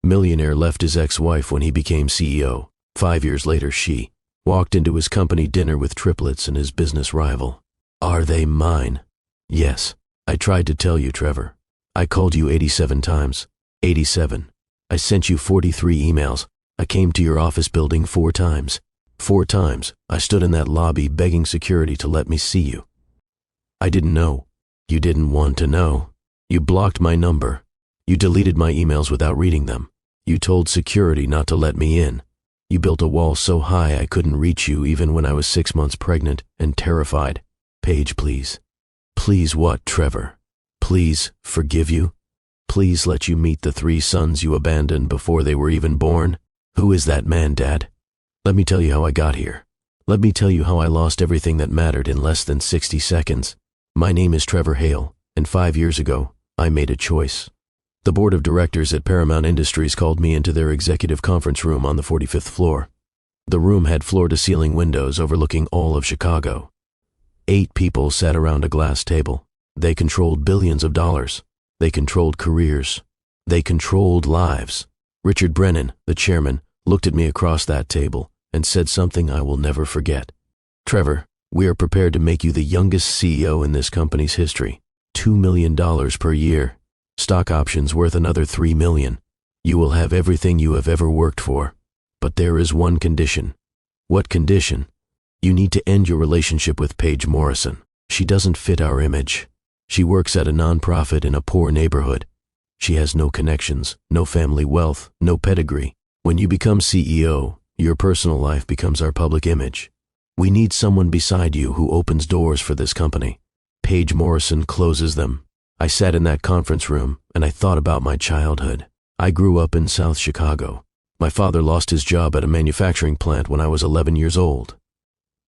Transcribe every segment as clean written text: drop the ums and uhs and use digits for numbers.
Millionaire left his ex-wife when he became CEO. 5 years later, she walked into his company dinner with triplets and his business rival. Are they mine? Yes. I tried to tell you, Trevor. I called you 87 times. 87. I sent you 43 emails. I came to your office building 4 times. 4 times. I stood in that lobby begging security to let me see you. I didn't know. You didn't want to know. You blocked my number. You deleted my emails without reading them. You told security not to let me in. You built a wall so high I couldn't reach you even when I was 6 months pregnant and terrified. Paige, please. Please what, Trevor? Please forgive you? Please let you meet the 3 sons you abandoned before they were even born? Who is that man, Dad? Let me tell you how I got here. Let me tell you how I lost everything that mattered in less than 60 seconds. My name is Trevor Hale, and 5 years ago, I made a choice. The board of directors at Paramount Industries called me into their executive conference room on the 45th floor. The room had floor-to-ceiling windows overlooking all of Chicago. 8 people sat around a glass table. They controlled billions of dollars. They controlled careers. They controlled lives. Richard Brennan, the chairman, looked at me across that table and said something I will never forget. Trevor, we are prepared to make you the youngest CEO in this company's history. $2 million per year. Stock options worth another $3 million. You will have everything you have ever worked for. But there is one condition. What condition? You need to end your relationship with Paige Morrison. She doesn't fit our image. She works at a nonprofit in a poor neighborhood. She has no connections, no family wealth, no pedigree. When you become CEO, your personal life becomes our public image. We need someone beside you who opens doors for this company. Paige Morrison closes them. I sat in that conference room and I thought about my childhood. I grew up in South Chicago. My father lost his job at a manufacturing plant when I was 11 years old.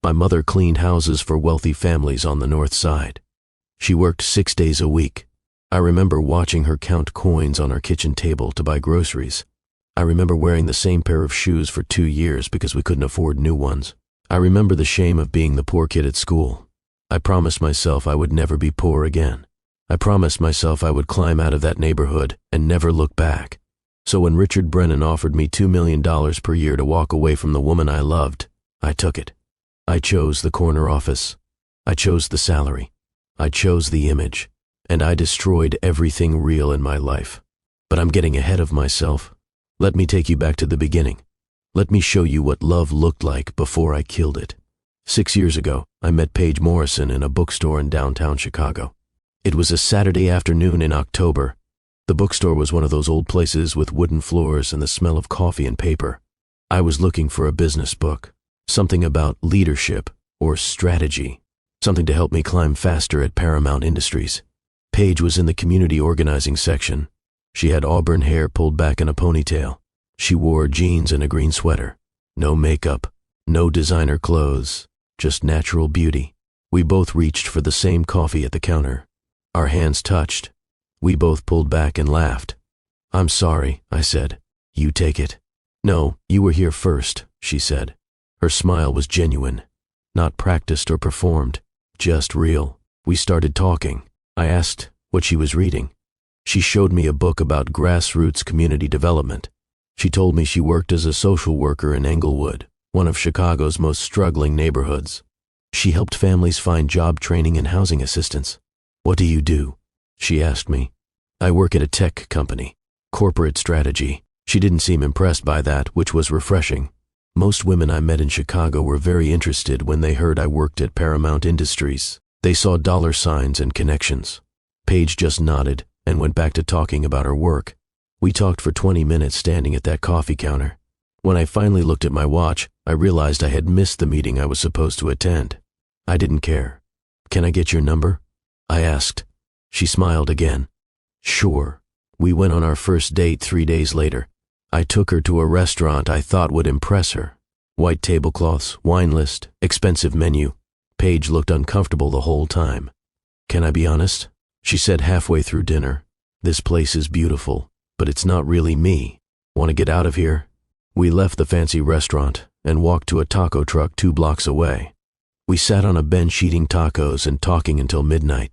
My mother cleaned houses for wealthy families on the north side. She worked 6 days a week. I remember watching her count coins on our kitchen table to buy groceries. I remember wearing the same pair of shoes for 2 years because we couldn't afford new ones. I remember the shame of being the poor kid at school. I promised myself I would never be poor again. I promised myself I would climb out of that neighborhood and never look back. So when Richard Brennan offered me $2 million per year to walk away from the woman I loved, I took it. I chose the corner office. I chose the salary. I chose the image. And I destroyed everything real in my life. But I'm getting ahead of myself. Let me take you back to the beginning. Let me show you what love looked like before I killed it. 6 years ago, I met Paige Morrison in a bookstore in downtown Chicago. It was a Saturday afternoon in October. The bookstore was one of those old places with wooden floors and the smell of coffee and paper. I was looking for a business book, something about leadership or strategy, something to help me climb faster at Paramount Industries. Paige was in the community organizing section. She had auburn hair pulled back in a ponytail. She wore jeans and a green sweater. No makeup, no designer clothes, just natural beauty. We both reached for the same coffee at the counter. Our hands touched. We both pulled back and laughed. "I'm sorry," I said. "You take it." "No, you were here first," she said. Her smile was genuine, not practiced or performed, just real. We started talking. I asked what she was reading. She showed me a book about grassroots community development. She told me she worked as a social worker in Englewood, one of Chicago's most struggling neighborhoods. She helped families find job training and housing assistance. "What do you do?" she asked me. "I work at a tech company, corporate strategy." She didn't seem impressed by that, which was refreshing. Most women I met in Chicago were very interested when they heard I worked at Paramount Industries. They saw dollar signs and connections. Paige just nodded and went back to talking about her work. We talked for 20 minutes standing at that coffee counter. When I finally looked at my watch, I realized I had missed the meeting I was supposed to attend. I didn't care. "Can I get your number?" I asked. She smiled again. "Sure." We went on our first date 3 days later. I took her to a restaurant I thought would impress her. White tablecloths, wine list, expensive menu. Paige looked uncomfortable the whole time. "Can I be honest?" she said halfway through dinner. "This place is beautiful, but it's not really me. Want to get out of here?" We left the fancy restaurant and walked to a taco truck 2 blocks away. We sat on a bench eating tacos and talking until midnight.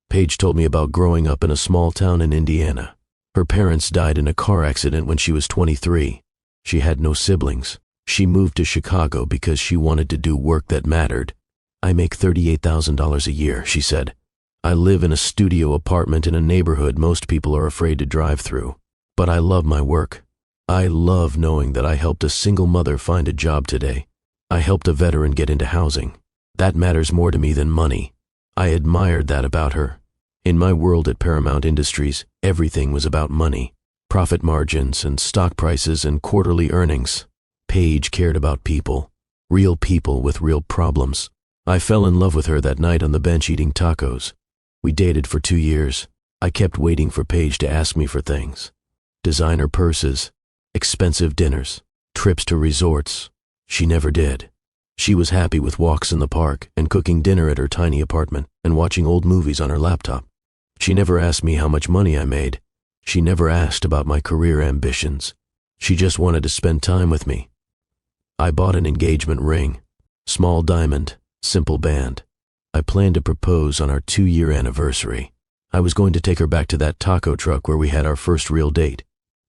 Paige told me about growing up in a small town in Indiana. Her parents died in a car accident when she was 23. She had no siblings. She moved to Chicago because she wanted to do work that mattered. I make $38,000 a year, she said. I live in a studio apartment in a neighborhood most people are afraid to drive through. But I love my work. I love knowing that I helped a single mother find a job today. I helped a veteran get into housing. That matters more to me than money. I admired that about her. In my world at Paramount Industries, everything was about money, profit margins and stock prices and quarterly earnings. Paige cared about people with real problems. I fell in love with her that night on the bench eating tacos. We dated for 2 years. I kept waiting for Paige to ask me for things. Designer purses, expensive dinners, trips to resorts. She never did. She was happy with walks in the park and cooking dinner at her tiny apartment and watching old movies on her laptop. She never asked me how much money I made. She never asked about my career ambitions. She just wanted to spend time with me. I bought an engagement ring, small diamond, simple band. I planned to propose on our 2-year anniversary. I was going to take her back to that taco truck where we had our first real date.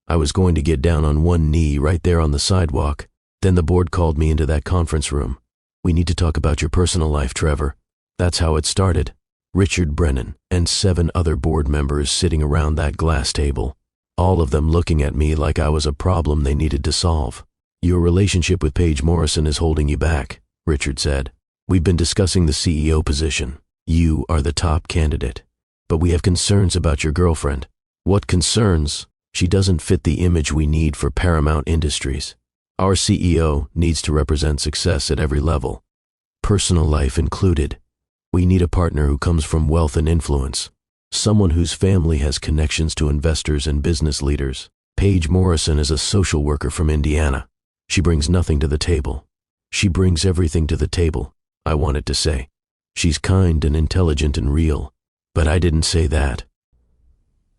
I was going to get down on one knee right there on the sidewalk. Then the board called me into that conference room. We need to talk about your personal life, Trevor. That's how it started. Richard Brennan and 7 other board members sitting around that glass table, all of them looking at me like I was a problem they needed to solve. Your relationship with Paige Morrison is holding you back, Richard said. We've been discussing the CEO position. You are the top candidate. But we have concerns about your girlfriend. What concerns? She doesn't fit the image we need for Paramount Industries. Our CEO needs to represent success at every level, personal life included. We need a partner who comes from wealth and influence, someone whose family has connections to investors and business leaders. Paige Morrison is a social worker from Indiana. She brings nothing to the table. She brings everything to the table, I wanted to say. She's kind and intelligent and real, but I didn't say that.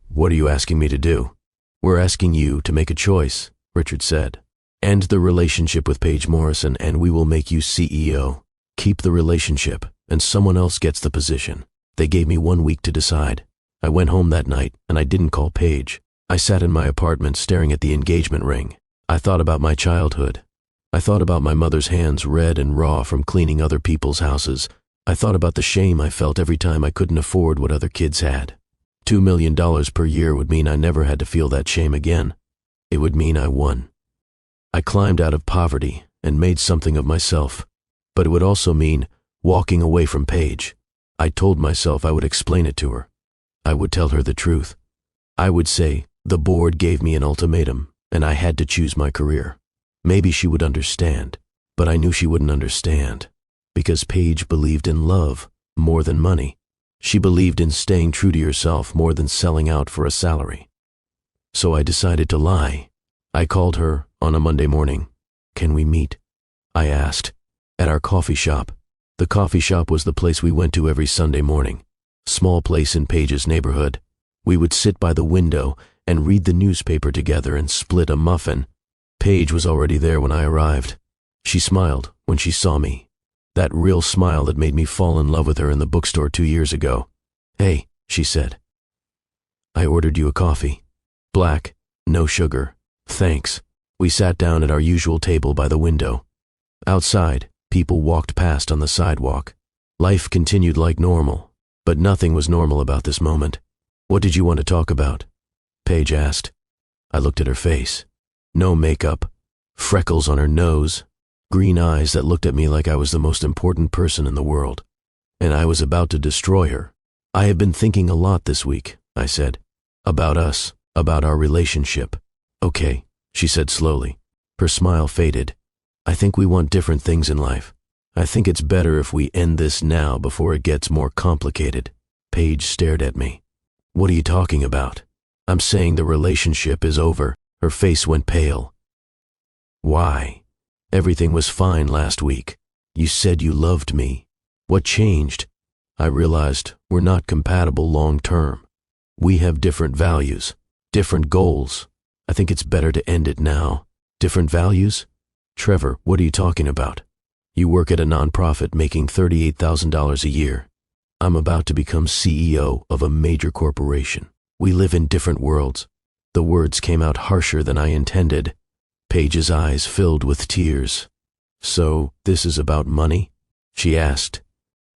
What are you asking me to do? We're asking you to make a choice, Richard said. End the relationship with Paige Morrison and we will make you CEO. Keep the relationship and someone else gets the position. They gave me 1 week to decide. I went home that night and I didn't call Paige. I sat in my apartment staring at the engagement ring. I thought about my childhood. I thought about my mother's hands red and raw from cleaning other people's houses. I thought about the shame I felt every time I couldn't afford what other kids had. $2 million per year would mean I never had to feel that shame again. It would mean I won. I climbed out of poverty and made something of myself, but it would also mean walking away from Paige. I told myself I would explain it to her. I would tell her the truth. I would say the board gave me an ultimatum and I had to choose my career. Maybe she would understand, but I knew she wouldn't understand because Paige believed in love more than money. She believed in staying true to yourself more than selling out for a salary. So I decided to lie. I called her on a Monday morning. Can we meet? I asked. At our coffee shop. The coffee shop was the place we went to every Sunday morning. Small place in Paige's neighborhood. We would sit by the window and read the newspaper together and split a muffin. Paige was already there when I arrived. She smiled when she saw me. That real smile that made me fall in love with her in the bookstore 2 years ago. Hey, she said. I ordered you a coffee. Black, no sugar. Thanks. We sat down at our usual table by the window. Outside, people walked past on the sidewalk. Life continued like normal, but nothing was normal about this moment. What did you want to talk about? Paige asked. I looked at her face. No makeup, freckles on her nose, green eyes that looked at me like I was the most important person in the world. And I was about to destroy her. I have been thinking a lot this week, I said. About us, about our relationship. Okay, she said slowly. Her smile faded. I think we want different things in life. I think it's better if we end this now before it gets more complicated. Paige stared at me. What are you talking about? I'm saying the relationship is over. Her face went pale. Why? Everything was fine last week. You said you loved me. What changed? I realized we're not compatible long term. We have different values, different goals. I think it's better to end it now. Different values? Trevor, what are you talking about? You work at a nonprofit making $38,000 a year. I'm about to become CEO of a major corporation. We live in different worlds. The words came out harsher than I intended. Paige's eyes filled with tears. "So, this is about money?" she asked.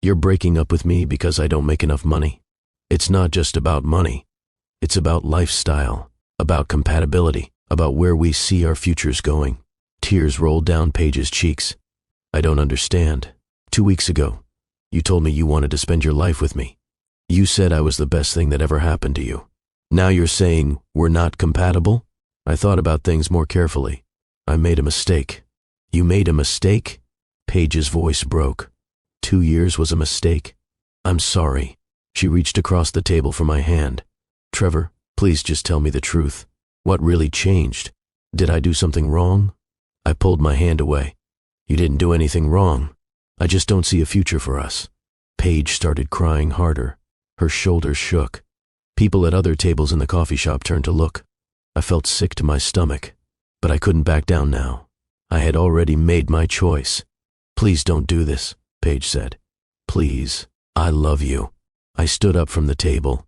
"You're breaking up with me because I don't make enough money?" "It's not just about money. It's about lifestyle, about compatibility, about where we see our futures going." Tears rolled down Paige's cheeks. "I don't understand. 2 weeks ago, you told me you wanted to spend your life with me. You said I was the best thing that ever happened to you. Now you're saying we're not compatible?" I thought about things more carefully. "I made a mistake." "You made a mistake?" Paige's voice broke. 2 years was a mistake? "I'm sorry." She reached across the table for my hand. "Trevor, please just tell me the truth. What really changed? Did I do something wrong?" I pulled my hand away. "You didn't do anything wrong. I just don't see a future for us." Paige started crying harder. Her shoulders shook. People at other tables in the coffee shop turned to look. I felt sick to my stomach, but I couldn't back down now. I had already made my choice. "Please don't do this," Paige said. "Please, I love you." I stood up from the table.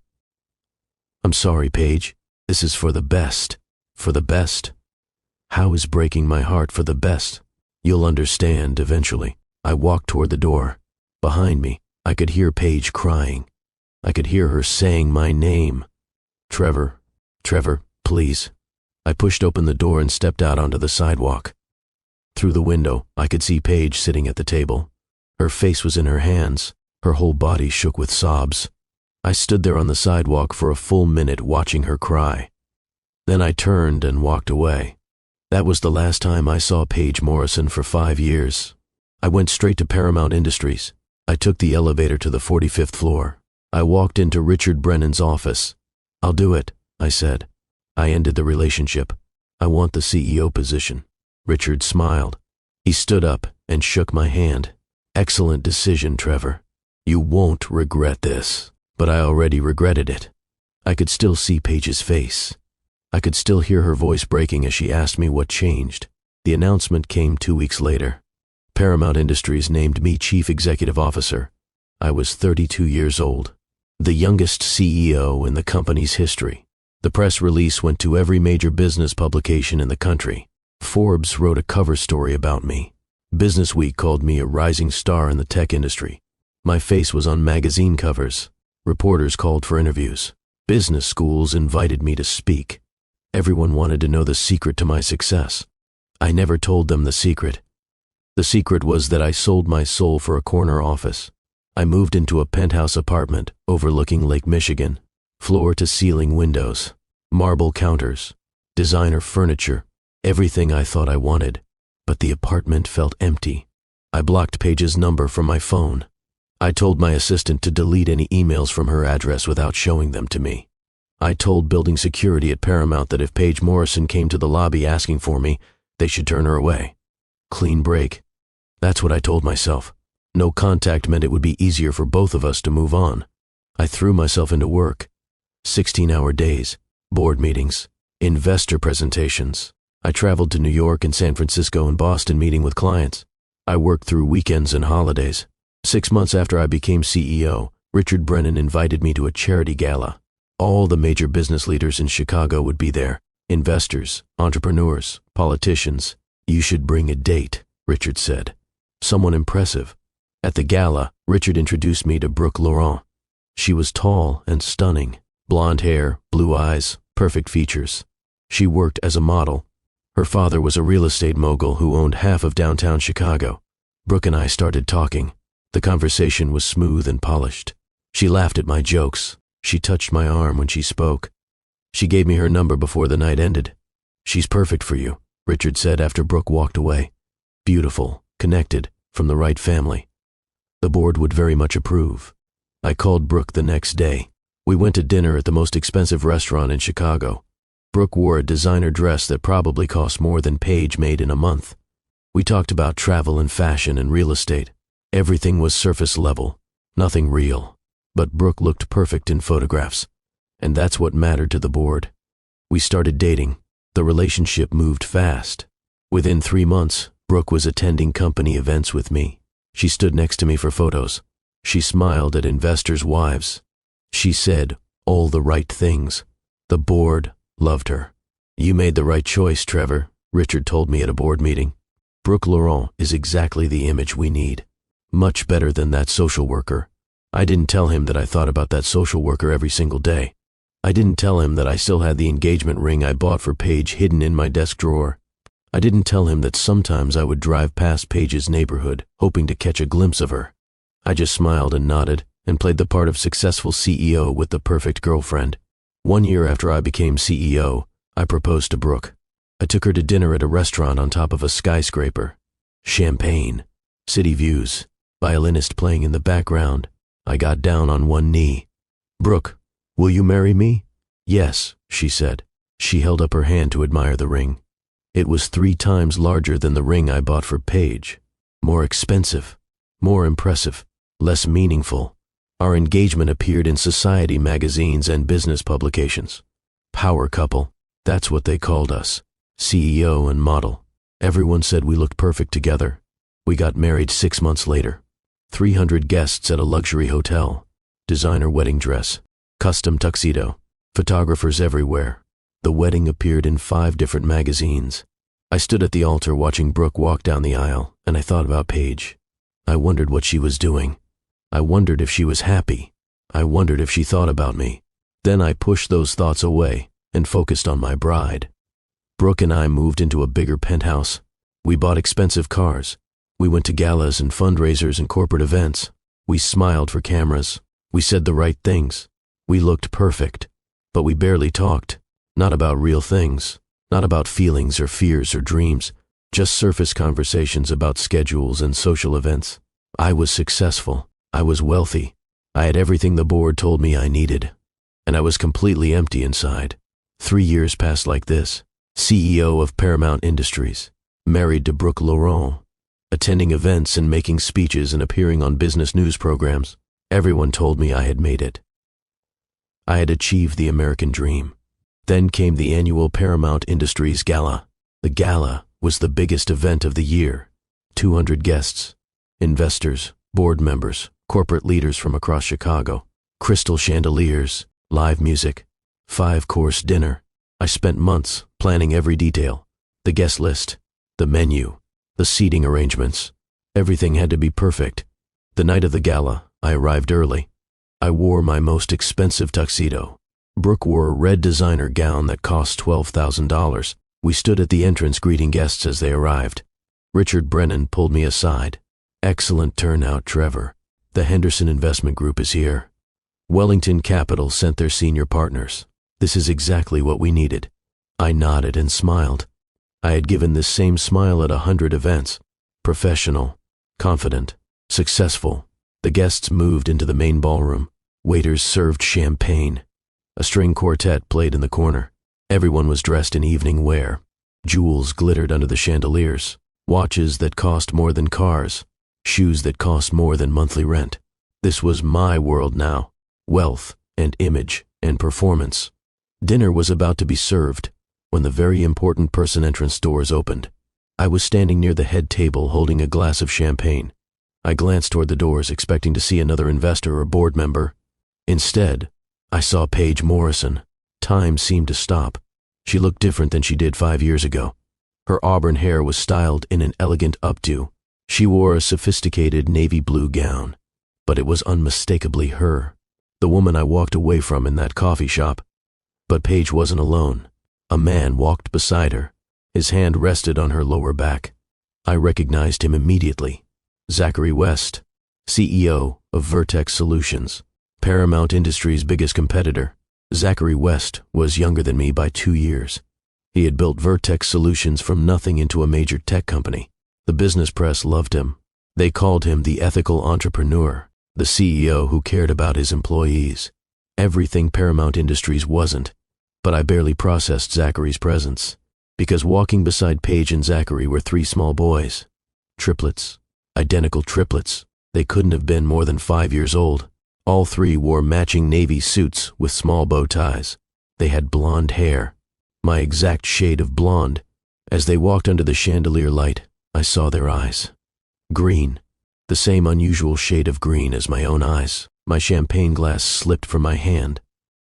"I'm sorry, Paige. This is for the best." "For the best? How is breaking my heart for the best?" "You'll understand eventually." I walked toward the door. Behind me, I could hear Paige crying. I could hear her saying my name. "Trevor, Trevor, please." I pushed open the door and stepped out onto the sidewalk. Through the window, I could see Paige sitting at the table. Her face was in her hands. Her whole body shook with sobs. I stood there on the sidewalk for a full minute watching her cry. Then I turned and walked away. That was the last time I saw Paige Morrison for 5 years. I went straight to Paramount Industries. I took the elevator to the 45th floor. I walked into Richard Brennan's office. "I'll do it," I said. "I ended the relationship. I want the CEO position." Richard smiled. He stood up and shook my hand. "Excellent decision, Trevor. You won't regret this." But I already regretted it. I could still see Paige's face. I could still hear her voice breaking as she asked me what changed. The announcement came 2 weeks later. Paramount Industries named me Chief Executive Officer. I was 32 years old, the youngest CEO in the company's history. The press release went to every major business publication in the country. Forbes wrote a cover story about me. Business Week called me a rising star in the tech industry. My face was on magazine covers. Reporters called for interviews. Business schools invited me to speak. Everyone wanted to know the secret to my success. I never told them the secret. The secret was that I sold my soul for a corner office. I moved into a penthouse apartment overlooking Lake Michigan, floor-to-ceiling windows, marble counters, designer furniture, everything I thought I wanted, but the apartment felt empty. I blocked Paige's number from my phone. I told my assistant to delete any emails from her address without showing them to me. I told building security at Paramount that if Paige Morrison came to the lobby asking for me, they should turn her away. Clean break. That's what I told myself. No contact meant it would be easier for both of us to move on. I threw myself into work. 16-hour days, board meetings, investor presentations. I traveled to New York and San Francisco and Boston meeting with clients. I worked through weekends and holidays. 6 months after I became CEO, Richard Brennan invited me to a charity gala. All the major business leaders in Chicago would be there. Investors, entrepreneurs, politicians. "You should bring a date," Richard said. "Someone impressive." At the gala, Richard introduced me to Brooke Laurent. She was tall and stunning. Blonde hair, blue eyes, perfect features. She worked as a model. Her father was a real estate mogul who owned half of downtown Chicago. Brooke and I started talking. The conversation was smooth and polished. She laughed at my jokes. She touched my arm when she spoke. She gave me her number before the night ended. "She's perfect for you," Richard said after Brooke walked away. "Beautiful, connected, from the right family. The board would very much approve." I called Brooke the next day. We went to dinner at the most expensive restaurant in Chicago. Brooke wore a designer dress that probably cost more than Paige made in a month. We talked about travel and fashion and real estate. Everything was surface level, nothing real. But Brooke looked perfect in photographs, and that's what mattered to the board. We started dating. The relationship moved fast. Within 3 months, Brooke was attending company events with me. She stood next to me for photos. She smiled at investors' wives. She said all the right things. The board Loved her. You made the right choice, Trevor, Richard told me at a board meeting. Brooke Laurent is exactly the image we need. Much better than that social worker. I didn't tell him that I thought about that social worker every single day. I didn't tell him that I still had the engagement ring I bought for Paige hidden in my desk drawer. I didn't tell him that sometimes I would drive past Paige's neighborhood, hoping to catch a glimpse of her. I just smiled and nodded and played the part of successful CEO with the perfect girlfriend. 1 year after I became CEO, I proposed to Brooke. I took her to dinner at a restaurant on top of a skyscraper. Champagne, city views, violinist playing in the background. I got down on one knee. Brooke, will you marry me? Yes, she said. She held up her hand to admire the ring. It was 3 times larger than the ring I bought for Paige. More expensive, more impressive, less meaningful. Our engagement appeared in society magazines and business publications. Power couple, that's what they called us. CEO and model. Everyone said we looked perfect together. We got married 6 months later. 300 guests at a luxury hotel. Designer wedding dress. Custom tuxedo. Photographers everywhere. The wedding appeared in 5 different magazines. I stood at the altar watching Brooke walk down the aisle, and I thought about Paige. I wondered what she was doing. I wondered if she was happy. I wondered if she thought about me. Then I pushed those thoughts away and focused on my bride. Brooke and I moved into a bigger penthouse. We bought expensive cars. We went to galas and fundraisers and corporate events. We smiled for cameras. We said the right things. We looked perfect. But we barely talked. Not about real things. Not about feelings or fears or dreams. Just surface conversations about schedules and social events. I was successful. I was wealthy. I had everything the board told me I needed. And I was completely empty inside. 3 years passed like this. CEO of Paramount Industries. Married to Brooke Laurent. Attending events and making speeches and appearing on business news programs. Everyone told me I had made it. I had achieved the American dream. Then came the annual Paramount Industries Gala. The gala was the biggest event of the year. 200 guests, investors, board members, corporate leaders from across Chicago, crystal chandeliers, live music, 5-course dinner. I spent months planning every detail. The guest list, the menu, the seating arrangements. Everything had to be perfect. The night of the gala, I arrived early. I wore my most expensive tuxedo. Brooke wore a red designer gown that cost $12,000. We stood at the entrance greeting guests as they arrived. Richard Brennan pulled me aside. Excellent turnout, Trevor. The Henderson Investment Group is here. Wellington Capital sent their senior partners. This is exactly what we needed. I nodded and smiled. I had given this same smile at 100 events. Professional, confident, successful. The guests moved into the main ballroom. Waiters served champagne. A string quartet played in the corner. Everyone was dressed in evening wear. Jewels glittered under the chandeliers. Watches that cost more than cars. Shoes that cost more than monthly rent. This was my world now. Wealth and image and performance. Dinner was about to be served when the very important person entrance doors opened. I was standing near the head table holding a glass of champagne. I glanced toward the doors expecting to see another investor or board member. Instead, I saw Paige Morrison. Time seemed to stop. She looked different than she did 5 years ago. Her auburn hair was styled in an elegant updo. She wore a sophisticated navy blue gown, but it was unmistakably her, the woman I walked away from in that coffee shop. But Paige wasn't alone. A man walked beside her. His hand rested on her lower back. I recognized him immediately. Zachary West, CEO of Vertex Solutions, Paramount Industries' biggest competitor. Zachary West was younger than me by 2 years. He had built Vertex Solutions from nothing into a major tech company. The business press loved him. They called him the ethical entrepreneur, the CEO who cared about his employees. Everything Paramount Industries wasn't, but I barely processed Zachary's presence, because walking beside Paige and Zachary were 3 small boys. Triplets, identical triplets. They couldn't have been more than 5 years old. All 3 wore matching navy suits with small bow ties. They had blonde hair, my exact shade of blonde. As they walked under the chandelier light, I saw their eyes. Green, the same unusual shade of green as my own eyes. My champagne glass slipped from my hand.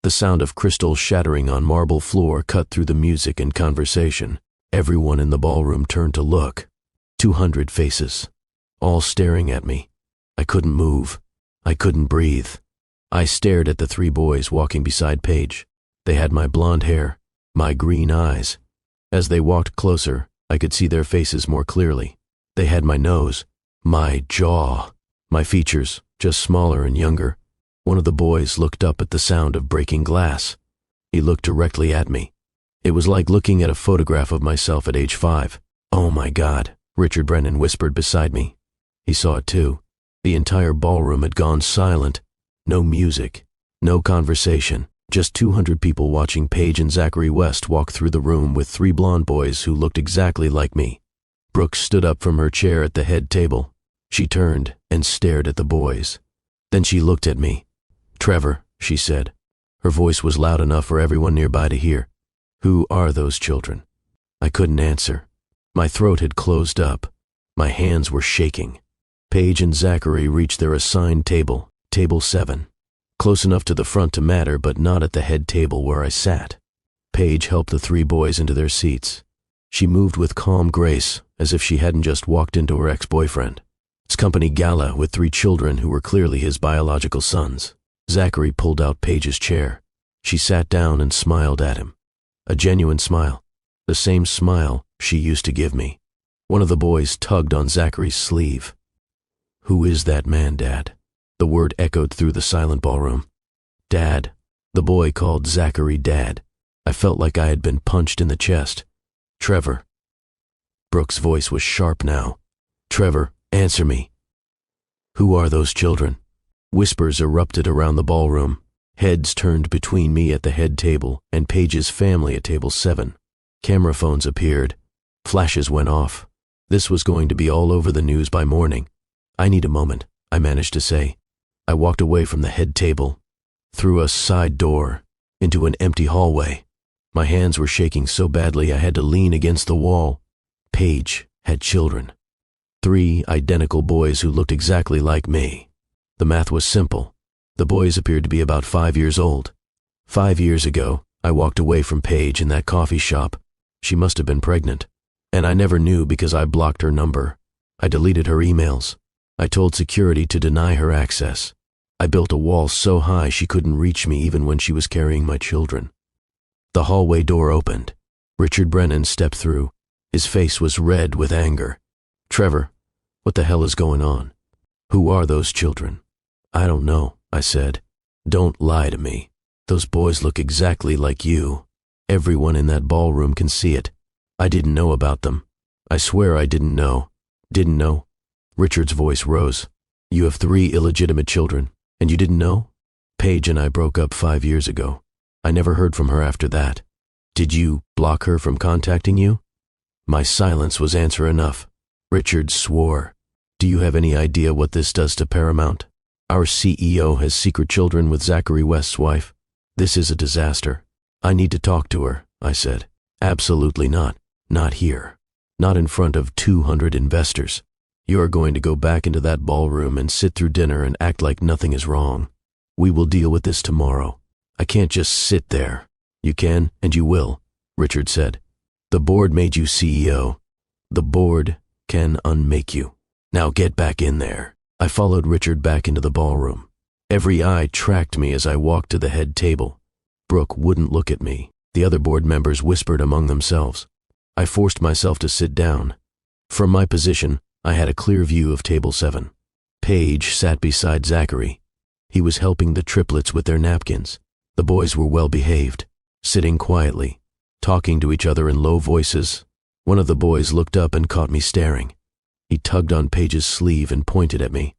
The sound of crystal shattering on marble floor cut through the music and conversation. Everyone in the ballroom turned to look. 200 faces, all staring at me. I couldn't move. I couldn't breathe. I stared at the 3 boys walking beside Paige. They had my blonde hair, my green eyes. As they walked closer, I could see their faces more clearly. They had my nose, my jaw, my features, just smaller and younger. One of the boys looked up at the sound of breaking glass. He looked directly at me. It was like looking at a photograph of myself at age 5. "Oh my God," Richard Brennan whispered beside me. He saw it too. The entire ballroom had gone silent. No music, no conversation, just 200 people watching Paige and Zachary West walk through the room with 3 blonde boys who looked exactly like me. Brooke stood up from her chair at the head table. She turned and stared at the boys. Then she looked at me. "Trevor," she said. Her voice was loud enough for everyone nearby to hear. "Who are those children?" I couldn't answer. My throat had closed up. My hands were shaking. Paige and Zachary reached their assigned table, table 7. Close enough to the front to matter, but not at the head table where I sat. Paige helped the 3 boys into their seats. She moved with calm grace, as if she hadn't just walked into her ex-boyfriend. It's company gala with 3 children who were clearly his biological sons. Zachary pulled out Paige's chair. She sat down and smiled at him. A genuine smile. The same smile she used to give me. One of the boys tugged on Zachary's sleeve. "Who is that man, Dad?" The word echoed through the silent ballroom. "Dad." The boy called Zachary Dad. I felt like I had been punched in the chest. "Trevor." Brooke's voice was sharp now. "Trevor, answer me. Who are those children?" Whispers erupted around the ballroom. Heads turned between me at the head table and Paige's family at table 7. Camera phones appeared. Flashes went off. This was going to be all over the news by morning. "I need a moment," I managed to say. I walked away from the head table, through a side door, into an empty hallway. My hands were shaking so badly I had to lean against the wall. Paige had children. 3 identical boys who looked exactly like me. The math was simple. The boys appeared to be about 5 years old. 5 years ago, I walked away from Paige in that coffee shop. She must have been pregnant. And I never knew because I blocked her number. I deleted her emails. I told security to deny her access. I built a wall so high she couldn't reach me even when she was carrying my children. The hallway door opened. Richard Brennan stepped through. His face was red with anger. "Trevor, what the hell is going on? Who are those children?" "I don't know," I said. "Don't lie to me. Those boys look exactly like you. Everyone in that ballroom can see it. I didn't know about them. I swear I didn't know." "Didn't know?" Richard's voice rose. "You have 3 illegitimate children, and you didn't know?" "Paige and I broke up 5 years ago. I never heard from her after that." "Did you block her from contacting you?" My silence was answer enough. Richard swore. "Do you have any idea what this does to Paramount? Our CEO has secret children with Zachary West's wife. This is a disaster. I need to talk to her," I said. "Absolutely not. Not here. Not in front of 200 investors. You are going to go back into that ballroom and sit through dinner and act like nothing is wrong. We will deal with this tomorrow. I can't just sit there." "You can, and you will," Richard said. "The board made you CEO. The board can unmake you. Now get back in there." I followed Richard back into the ballroom. Every eye tracked me as I walked to the head table. Brooke wouldn't look at me. The other board members whispered among themselves. I forced myself to sit down. From my position, I had a clear view of table 7. Paige sat beside Zachary. He was helping the triplets with their napkins. The boys were well behaved, sitting quietly, talking to each other in low voices. One of the boys looked up and caught me staring. He tugged on Paige's sleeve and pointed at me.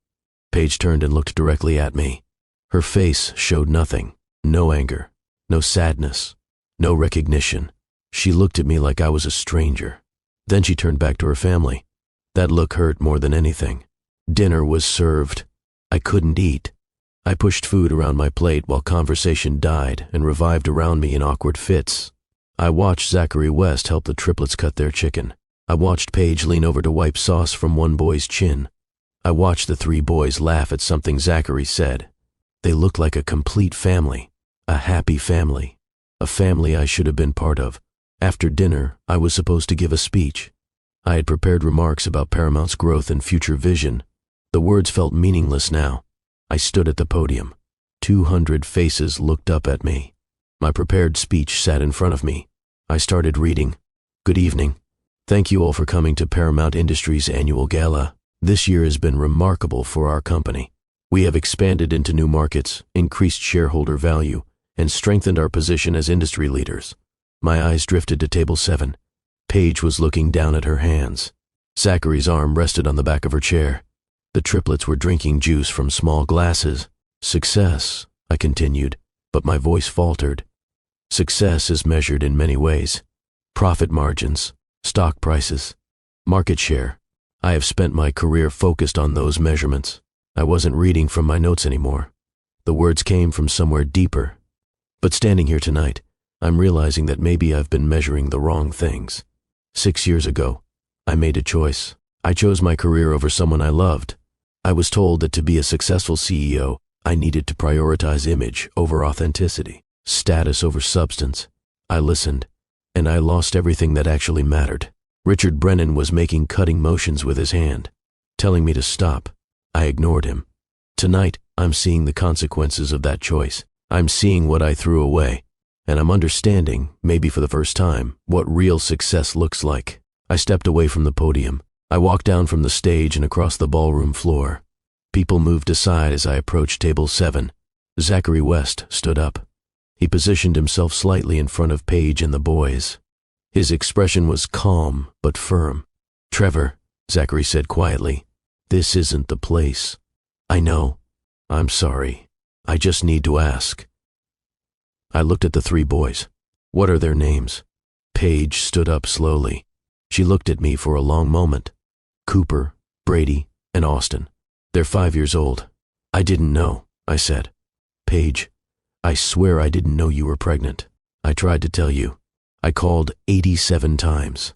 Paige turned and looked directly at me. Her face showed nothing. No anger, no sadness, no recognition. She looked at me like I was a stranger. Then she turned back to her family. That look hurt more than anything. Dinner was served. I couldn't eat. I pushed food around my plate while conversation died and revived around me in awkward fits. I watched Zachary West help the triplets cut their chicken. I watched Paige lean over to wipe sauce from one boy's chin. I watched the 3 boys laugh at something Zachary said. They looked like a complete family. A happy family. A family I should have been part of. After dinner, I was supposed to give a speech. I had prepared remarks about Paramount's growth and future vision. The words felt meaningless now. I stood at the podium. 200 faces looked up at me. My prepared speech sat in front of me. I started reading. Good evening. Thank you all for coming to Paramount Industries' annual gala. This year has been remarkable for our company. We have expanded into new markets, increased shareholder value, and strengthened our position as industry leaders. My eyes drifted to table 7. Paige was looking down at her hands. Zachary's arm rested on the back of her chair. The triplets were drinking juice from small glasses. Success, I continued, but my voice faltered. Success is measured in many ways. Profit margins, stock prices, market share. I have spent my career focused on those measurements. I wasn't reading from my notes anymore. The words came from somewhere deeper. But standing here tonight, I'm realizing that maybe I've been measuring the wrong things. 6 years ago, I made a choice. I chose my career over someone I loved. I was told that to be a successful CEO, I needed to prioritize image over authenticity, status over substance. I listened, and I lost everything that actually mattered. Richard Brennan was making cutting motions with his hand, telling me to stop. I ignored him. Tonight, I'm seeing the consequences of that choice. I'm seeing what I threw away, and I'm understanding, maybe for the first time, what real success looks like. I stepped away from the podium. I walked down from the stage and across the ballroom floor. People moved aside as I approached table 7. Zachary West stood up. He positioned himself slightly in front of Paige and the boys. His expression was calm but firm. "Trevor," Zachary said quietly, "this isn't the place." "I know. I'm sorry. I just need to ask." I looked at the 3 boys. "What are their names?" Paige stood up slowly. She looked at me for a long moment. "Cooper, Brady, and Austin. They're 5 years old." "I didn't know," I said. "Paige, I swear I didn't know you were pregnant. I tried to tell you. I called 87 times.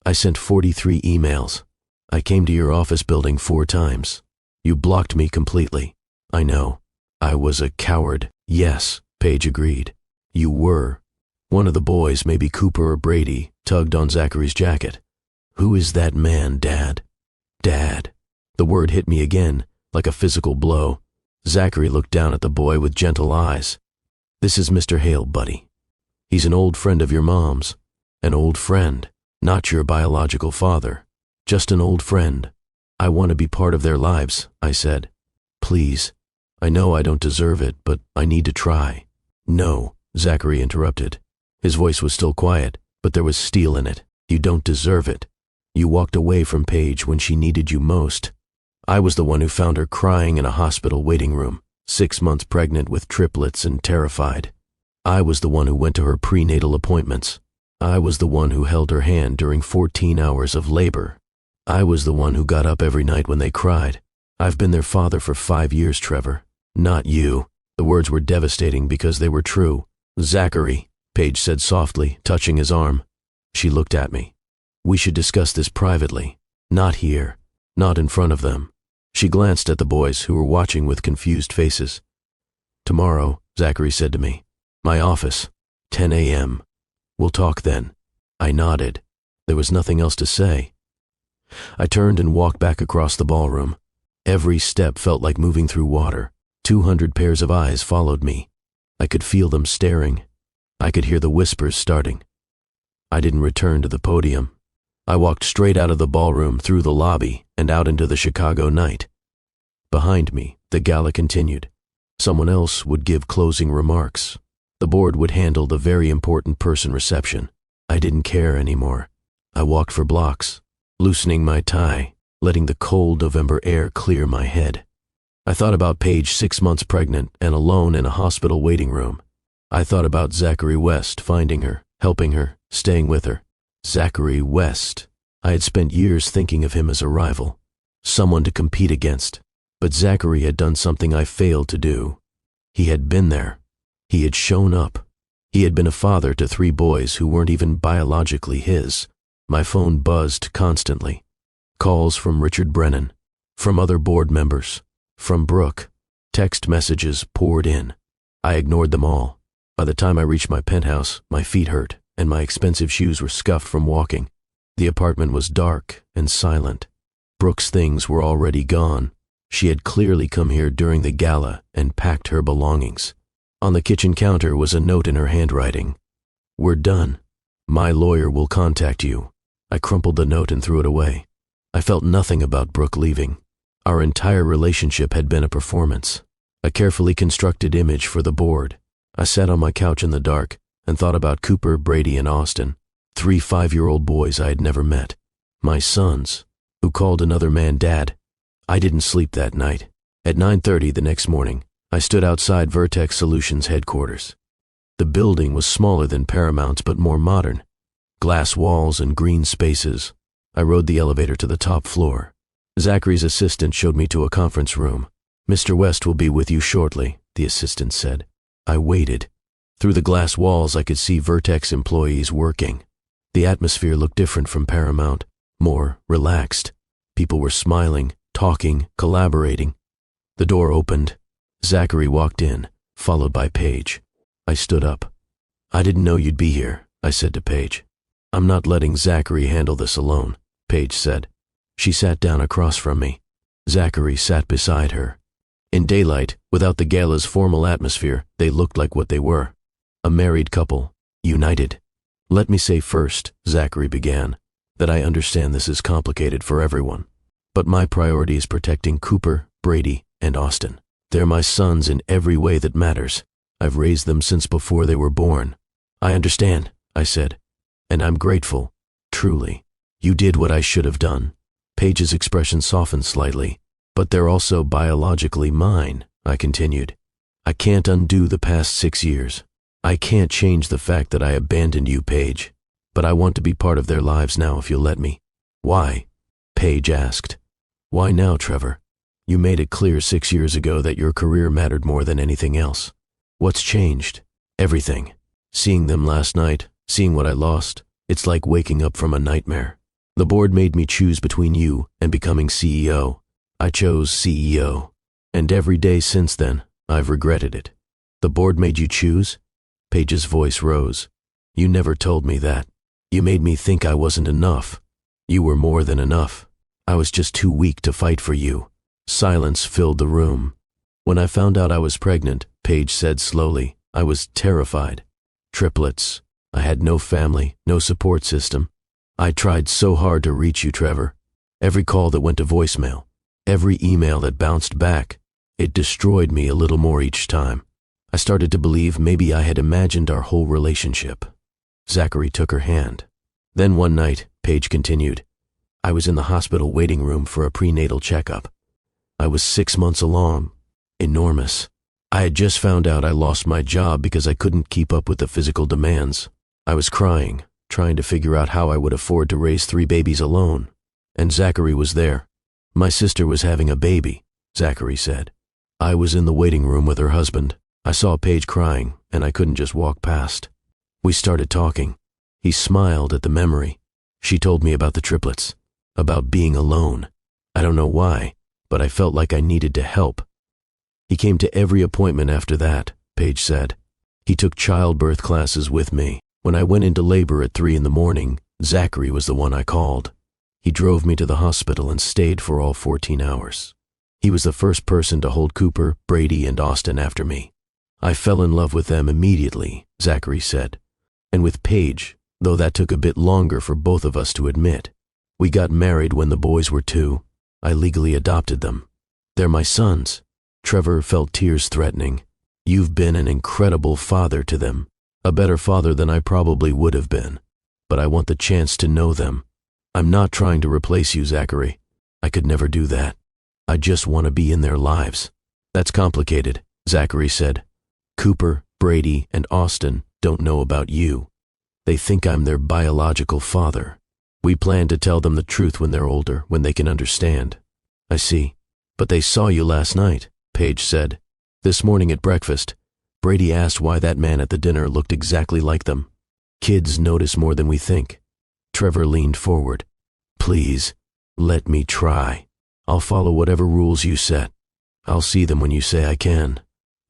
I sent 43 emails. I came to your office building 4 times. You blocked me completely. I know. I was a coward." "Yes," Paige agreed. "You were." One of the boys, maybe Cooper or Brady, tugged on Zachary's jacket. "Who is that man, Dad?" "Dad." The word hit me again, like a physical blow. Zachary looked down at the boy with gentle eyes. "This is Mr. Hale, buddy. He's an old friend of your mom's. An old friend, not your biological father. Just an old friend. I want to be part of their lives," I said. "Please. I know I don't deserve it, but I need to try." "No," Zachary interrupted. His voice was still quiet, but there was steel in it. "You don't deserve it. You walked away from Paige when she needed you most. I was the one who found her crying in a hospital waiting room, 6 months pregnant with triplets and terrified. I was the one who went to her prenatal appointments. I was the one who held her hand during 14 hours of labor. I was the one who got up every night when they cried. I've been their father for 5 years, Trevor. Not you." The words were devastating because they were true. "Zachary," Paige said softly, touching his arm. She looked at me. "We should discuss this privately. Not here. Not in front of them." She glanced at the boys who were watching with confused faces. "Tomorrow," Zachary said to me. "My office, 10 a.m. We'll talk then." I nodded. There was nothing else to say. I turned and walked back across the ballroom. Every step felt like moving through water. 200 pairs of eyes followed me. I could feel them staring. I could hear the whispers starting. I didn't return to the podium. I walked straight out of the ballroom, through the lobby, and out into the Chicago night. Behind me, the gala continued. Someone else would give closing remarks. The board would handle the very important person reception. I didn't care anymore. I walked for blocks, loosening my tie, letting the cold November air clear my head. I thought about Paige 6 months pregnant and alone in a hospital waiting room. I thought about Zachary West finding her, helping her, staying with her. Zachary West. I had spent years thinking of him as a rival, someone to compete against. But Zachary had done something I failed to do. He had been there. He had shown up. He had been a father to 3 boys who weren't even biologically his. My phone buzzed constantly. Calls from Richard Brennan, from other board members, from Brooke. Text messages poured in. I ignored them all. By the time I reached my penthouse, my feet hurt, and my expensive shoes were scuffed from walking. The apartment was dark and silent. Brooke's things were already gone. She had clearly come here during the gala and packed her belongings. On the kitchen counter was a note in her handwriting. "We're done. My lawyer will contact you." I crumpled the note and threw it away. I felt nothing about Brooke leaving. Our entire relationship had been a performance, a carefully constructed image for the board. I sat on my couch in the dark and thought about Cooper, Brady, and Austin, 3 5-year-old boys I had never met. My sons, who called another man dad. I didn't sleep that night. At 9:30 the next morning, I stood outside Vertex Solutions headquarters. The building was smaller than Paramount's but more modern. Glass walls and green spaces. I rode the elevator to the top floor. Zachary's assistant showed me to a conference room. "Mr. West will be with you shortly," the assistant said. I waited. Through the glass walls I could see Vertex employees working. The atmosphere looked different from Paramount, more relaxed. People were smiling, talking, collaborating. The door opened. Zachary walked in, followed by Paige. I stood up. "I didn't know you'd be here," I said to Paige. "I'm not letting Zachary handle this alone," Paige said. She sat down across from me. Zachary sat beside her. In daylight, without the gala's formal atmosphere, they looked like what they were. A married couple, united. "Let me say first," Zachary began, "that I understand this is complicated for everyone. But my priority is protecting Cooper, Brady, and Austin. They're my sons in every way that matters. I've raised them since before they were born." "I understand," I said, "and I'm grateful, truly. You did what I should have done." Paige's expression softened slightly. "But they're also biologically mine," I continued. "I can't undo the past 6 years. I can't change the fact that I abandoned you, Paige. But I want to be part of their lives now if you'll let me." "Why?" Paige asked. "Why now, Trevor? You made it clear 6 years ago that your career mattered more than anything else. What's changed?" "Everything. Seeing them last night, seeing what I lost, it's like waking up from a nightmare. The board made me choose between you and becoming CEO. I chose CEO. And every day since then, I've regretted it." "The board made you choose?" Paige's voice rose. "You never told me that. You made me think I wasn't enough. You were more than enough. I was just too weak to fight for you." Silence filled the room. "When I found out I was pregnant," Paige said slowly, "I was terrified. Triplets. I had no family, no support system. I tried so hard to reach you, Trevor. Every call that went to voicemail, every email that bounced back, it destroyed me a little more each time. I started to believe maybe I had imagined our whole relationship." Zachary took her hand. "Then one night," Paige continued, "I was in the hospital waiting room for a prenatal checkup. I was 6 months along. Enormous. I had just found out I lost my job because I couldn't keep up with the physical demands. I was crying, trying to figure out how I would afford to raise 3 babies alone. And Zachary was there. My sister was having a baby," Zachary said. "I was in the waiting room with her husband. I saw Paige crying, and I couldn't just walk past. We started talking. He smiled at the memory. She told me about the triplets, about being alone. I don't know why, but I felt like I needed to help. He came to every appointment after that," Paige said. "He took childbirth classes with me. When I went into labor at 3 in the morning, Zachary was the one I called. He drove me to the hospital and stayed for all 14 hours. He was the first person to hold Cooper, Brady, and Austin after me. I fell in love with them immediately," Zachary said. "And with Paige, though that took a bit longer for both of us to admit. We got married when the boys were 2. I legally adopted them. They're my sons." Trevor felt tears threatening. "You've been an incredible father to them, a better father than I probably would have been. But I want the chance to know them. I'm not trying to replace you, Zachary. I could never do that. I just want to be in their lives." "That's complicated," Zachary said. "Cooper, Brady, and Austin don't know about you. They think I'm their biological father. We plan to tell them the truth when they're older, when they can understand." "I see. But they saw you last night," Paige said. "This morning at breakfast, Brady asked why that man at the dinner looked exactly like them. Kids notice more than we think." Trevor leaned forward. "Please, let me try. I'll follow whatever rules you set. I'll see them when you say I can.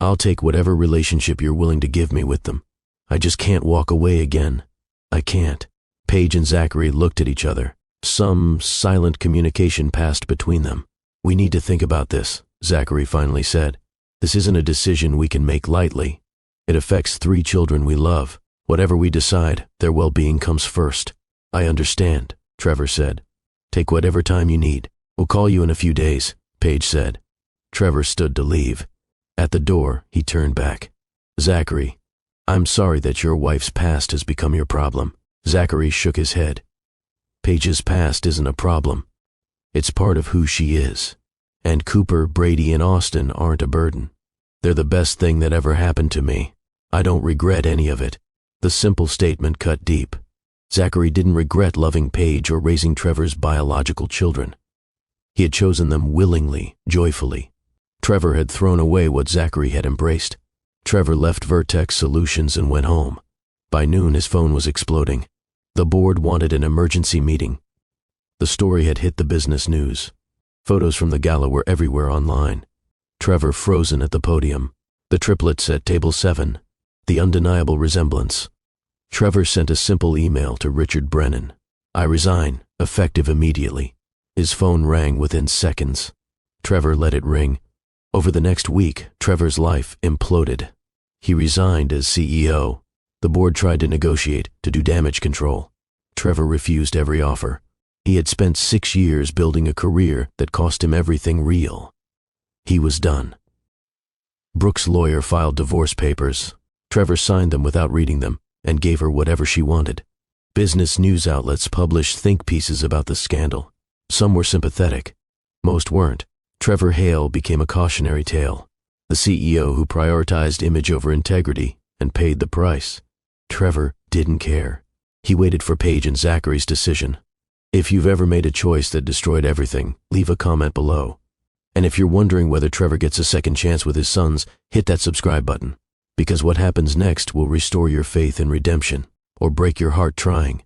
I'll take whatever relationship you're willing to give me with them. I just can't walk away again. I can't. Paige and Zachary looked at each other. Some silent communication passed between them. We need to think about this, Zachary finally said. This isn't a decision we can make lightly. It affects 3 children we love. Whatever we decide, their well-being comes first. I understand, Trevor said. Take whatever time you need. We'll call you in a few days, Paige said. Trevor stood to leave. At the door, he turned back. Zachary, I'm sorry that your wife's past has become your problem. Zachary shook his head. Paige's past isn't a problem. It's part of who she is. And Cooper, Brady, and Austin aren't a burden. They're the best thing that ever happened to me. I don't regret any of it. The simple statement cut deep. Zachary didn't regret loving Paige or raising Trevor's biological children. He had chosen them willingly, joyfully. Trevor had thrown away what Zachary had embraced. Trevor left Vertex Solutions and went home. By noon, his phone was exploding. The board wanted an emergency meeting. The story had hit the business news. Photos from the gala were everywhere online. Trevor frozen at the podium. The triplets at table 7. The undeniable resemblance. Trevor sent a simple email to Richard Brennan. I resign, effective immediately. His phone rang within seconds. Trevor let it ring. Over the next week, Trevor's life imploded. He resigned as CEO. The board tried to negotiate, to do damage control. Trevor refused every offer. He had spent 6 years building a career that cost him everything real. He was done. Brooke's lawyer filed divorce papers. Trevor signed them without reading them and gave her whatever she wanted. Business news outlets published think pieces about the scandal. Some were sympathetic. Most weren't. Trevor Hale became a cautionary tale. The CEO who prioritized image over integrity and paid the price. Trevor didn't care. He waited for Paige and Zachary's decision. If you've ever made a choice that destroyed everything, leave a comment below. And if you're wondering whether Trevor gets a second chance with his sons, hit that subscribe button. Because what happens next will restore your faith in redemption, or break your heart trying.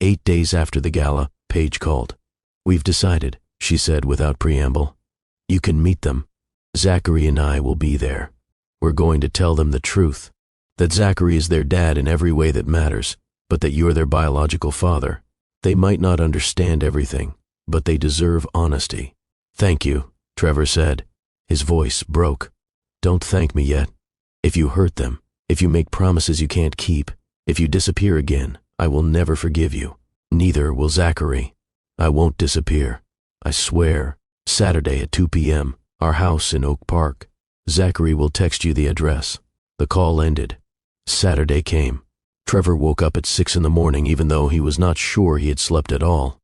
8 days after the gala, Paige called. We've decided, she said without preamble. You can meet them. Zachary and I will be there. We're going to tell them the truth. That Zachary is their dad in every way that matters, but that you're their biological father. They might not understand everything, but they deserve honesty. Thank you, Trevor said. His voice broke. Don't thank me yet. If you hurt them, if you make promises you can't keep, if you disappear again, I will never forgive you. Neither will Zachary. I won't disappear. I swear. Saturday at 2 p.m., our house in Oak Park. Zachary will text you the address. The call ended. Saturday came. Trevor woke up at 6 in the morning even though he was not sure he had slept at all.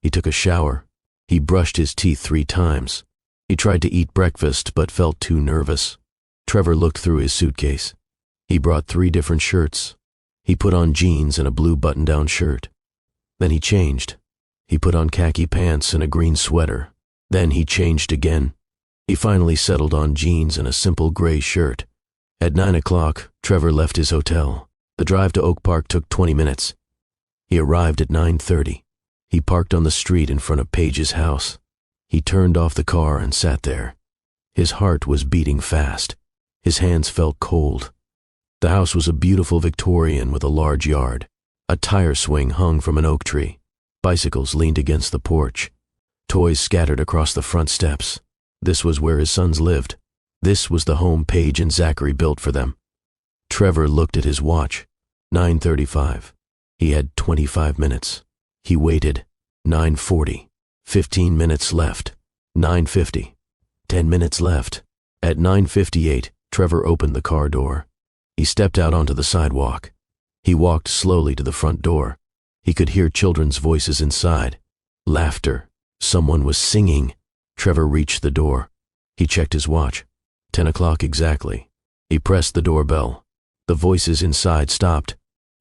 He took a shower. He brushed his teeth 3 times. He tried to eat breakfast but felt too nervous. Trevor looked through his suitcase. He brought 3 different shirts. He put on jeans and a blue button-down shirt. Then he changed. He put on khaki pants and a green sweater. Then he changed again. He finally settled on jeans and a simple gray shirt. At 9 o'clock, Trevor left his hotel. The drive to Oak Park took 20 minutes. He arrived at 9:30. He parked on the street in front of Paige's house. He turned off the car and sat there. His heart was beating fast. His hands felt cold. The house was a beautiful Victorian with a large yard. A tire swing hung from an oak tree. Bicycles leaned against the porch. Toys scattered across the front steps. This was where his sons lived. This was the home Paige and Zachary built for them. Trevor looked at his watch. 9:35. He had 25 minutes. He waited. 9:40. 15 minutes left. 9:50. 10 minutes left. At 9:58, Trevor opened the car door. He stepped out onto the sidewalk. He walked slowly to the front door. He could hear children's voices inside. Laughter. Someone was singing. Trevor reached the door. He checked his watch. 10 o'clock exactly. He pressed the doorbell. The voices inside stopped.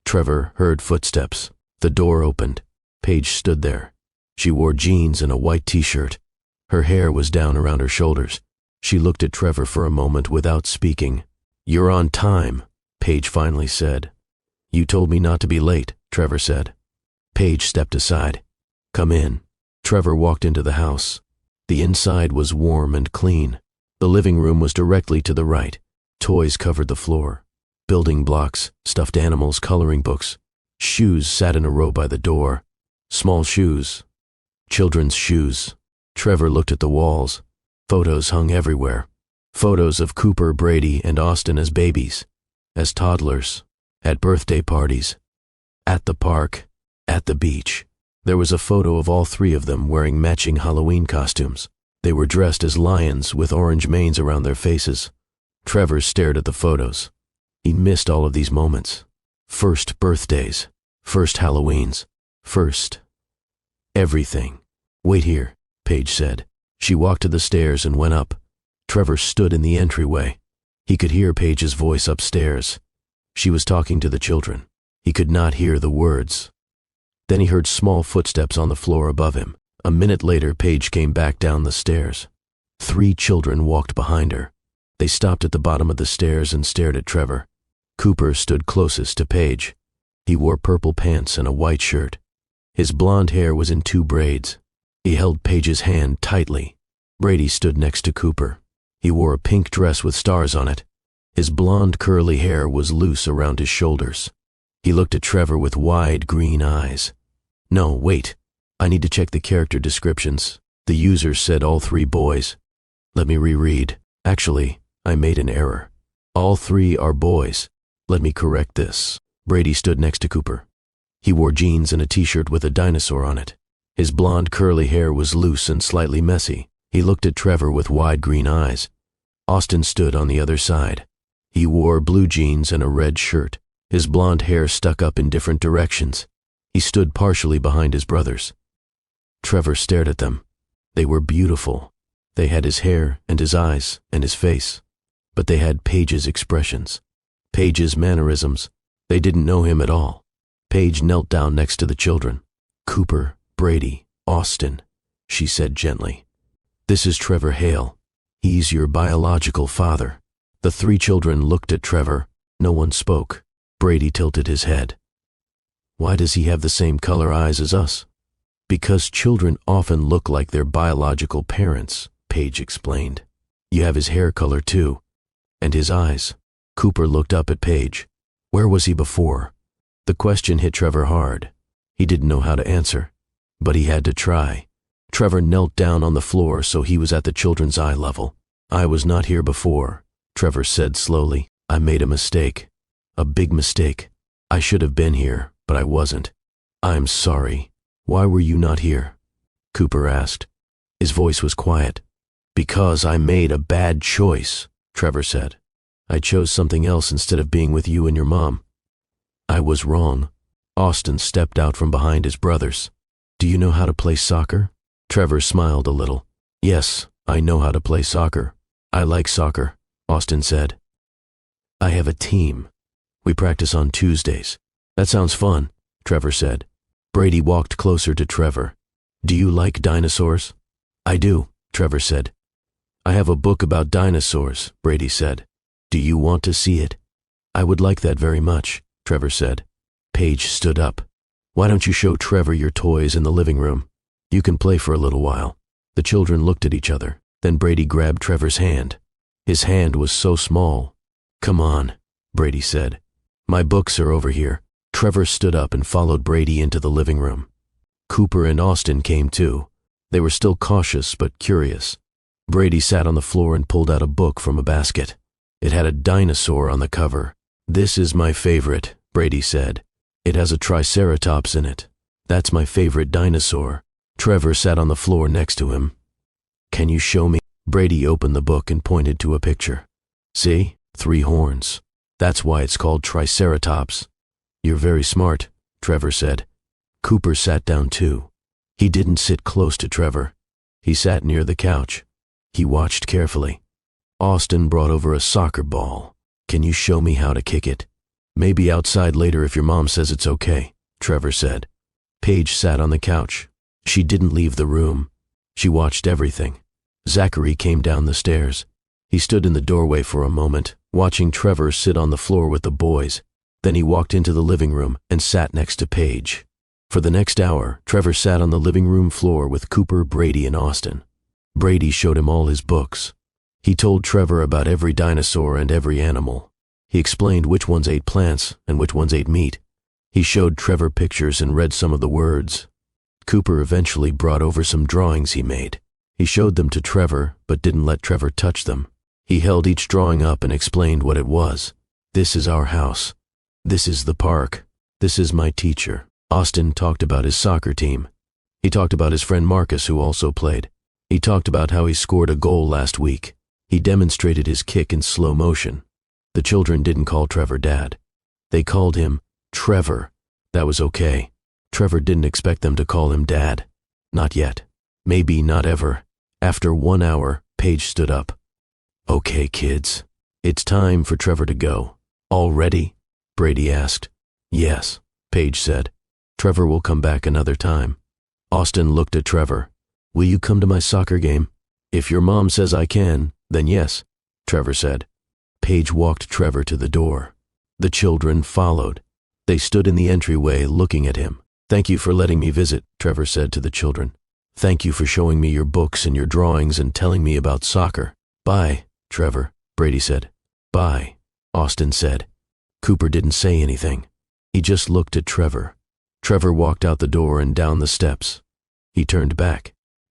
Trevor heard footsteps. The door opened. Paige stood there. She wore jeans and a white t-shirt. Her hair was down around her shoulders. She looked at Trevor for a moment without speaking. You're on time, Paige finally said. You told me not to be late, Trevor said. Paige stepped aside. Come in. Trevor walked into the house. The inside was warm and clean. The living room was directly to the right. Toys covered the floor. Building blocks, stuffed animals, coloring books. Shoes sat in a row by the door. Small shoes. Children's shoes. Trevor looked at the walls. Photos hung everywhere. Photos of Cooper, Brady, and Austin as babies, as toddlers, at birthday parties, at the park, at the beach. There was a photo of all three of them wearing matching Halloween costumes. They were dressed as lions with orange manes around their faces. Trevor stared at the photos. He missed all of these moments. First birthdays, first Halloweens, first everything. Wait here, Paige said. She walked to the stairs and went up. Trevor stood in the entryway. He could hear Paige's voice upstairs. She was talking to the children. He could not hear the words. Then he heard small footsteps on the floor above him. A minute later, Paige came back down the stairs. 3 children walked behind her. They stopped at the bottom of the stairs and stared at Trevor. Cooper stood closest to Paige. He wore purple pants and a white shirt. His blonde hair was in 2 braids. He held Paige's hand tightly. Brady stood next to Cooper. He wore a pink dress with stars on it. His blonde curly hair was loose around his shoulders. He looked at Trevor with wide green eyes. No, wait. I need to check the character descriptions. The user said all 3 boys. Let me reread. Actually, I made an error. All 3 are boys. Let me correct this. Brady stood next to Cooper. He wore jeans and a t-shirt with a dinosaur on it. His blonde curly hair was loose and slightly messy. He looked at Trevor with wide green eyes. Austin stood on the other side. He wore blue jeans and a red shirt. His blonde hair stuck up in different directions. He stood partially behind his brothers. Trevor stared at them. They were beautiful. They had his hair and his eyes and his face. But they had Paige's expressions. Paige's mannerisms. They didn't know him at all. Paige knelt down next to the children. Cooper, Brady, Austin, she said gently. This is Trevor Hale. He's your biological father. The 3 children looked at Trevor. No one spoke. Brady tilted his head. Why does he have the same color eyes as us? Because children often look like their biological parents, Paige explained. You have his hair color too. And his eyes. Cooper looked up at Paige. Where was he before? The question hit Trevor hard. He didn't know how to answer, but he had to try. Trevor knelt down on the floor so he was at the children's eye level. I was not here before, Trevor said slowly. I made a mistake. A big mistake. I should have been here, but I wasn't. I'm sorry. Why were you not here? Cooper asked. His voice was quiet. Because I made a bad choice, Trevor said. I chose something else instead of being with you and your mom. I was wrong. Austin stepped out from behind his brothers. Do you know how to play soccer? Trevor smiled a little. Yes, I know how to play soccer. I like soccer, Austin said. I have a team. We practice on Tuesdays. That sounds fun, Trevor said. Brady walked closer to Trevor. Do you like dinosaurs? I do, Trevor said. I have a book about dinosaurs, Brady said. Do you want to see it? I would like that very much, Trevor said. Paige stood up. Why don't you show Trevor your toys in the living room? You can play for a little while. The children looked at each other. Then Brady grabbed Trevor's hand. His hand was so small. Come on, Brady said. My books are over here. Trevor stood up and followed Brady into the living room. Cooper and Austin came too. They were still cautious but curious. Brady sat on the floor and pulled out a book from a basket. It had a dinosaur on the cover. This is my favorite, Brady said. It has a triceratops in it. That's my favorite dinosaur. Trevor sat on the floor next to him. Can you show me? Brady opened the book and pointed to a picture. See? 3 horns. That's why it's called triceratops. You're very smart, Trevor said. Cooper sat down too. He didn't sit close to Trevor. He sat near the couch. He watched carefully. Austin brought over a soccer ball. Can you show me how to kick it? Maybe outside later if your mom says it's okay, Trevor said. Paige sat on the couch. She didn't leave the room. She watched everything. Zachary came down the stairs. He stood in the doorway for a moment, watching Trevor sit on the floor with the boys. Then he walked into the living room and sat next to Paige. For the next hour, Trevor sat on the living room floor with Cooper, Brady, and Austin. Brady showed him all his books. He told Trevor about every dinosaur and every animal. He explained which ones ate plants and which ones ate meat. He showed Trevor pictures and read some of the words. Cooper eventually brought over some drawings he made. He showed them to Trevor, but didn't let Trevor touch them. He held each drawing up and explained what it was. This is our house. This is the park. This is my teacher. Austin talked about his soccer team. He talked about his friend Marcus, who also played. He talked about how he scored a goal last week. He demonstrated his kick in slow motion. The children didn't call Trevor Dad. They called him Trevor. That was okay. Trevor didn't expect them to call him Dad. Not yet. Maybe not ever. After 1 hour, Paige stood up. Okay, kids. It's time for Trevor to go. All ready? Brady asked. Yes, Paige said. Trevor will come back another time. Austin looked at Trevor. Will you come to my soccer game? If your mom says I can, then yes, Trevor said. Paige walked Trevor to the door. The children followed. They stood in the entryway looking at him. Thank you for letting me visit, Trevor said to the children. Thank you for showing me your books and your drawings and telling me about soccer. Bye, Trevor, Brady said. Bye, Austin said. Cooper didn't say anything. He just looked at Trevor. Trevor walked out the door and down the steps. He turned back.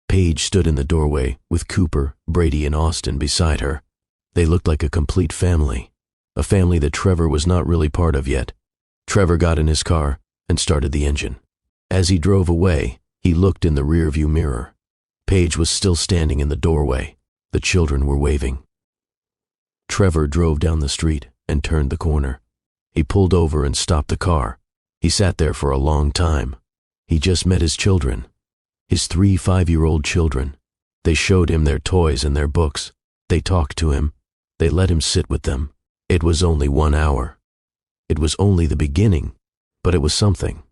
Paige stood in the doorway with Cooper, Brady, and Austin beside her. They looked like a complete family, a family that Trevor was not really part of yet. Trevor got in his car and started the engine. As he drove away, he looked in the rearview mirror. Paige was still standing in the doorway. The children were waving. Trevor drove down the street and turned the corner. He pulled over and stopped the car. He sat there for a long time. He just met his children. His 3 5-year-old children. They showed him their toys and their books. They talked to him. They let him sit with them. It was only 1 hour. It was only the beginning, but it was something.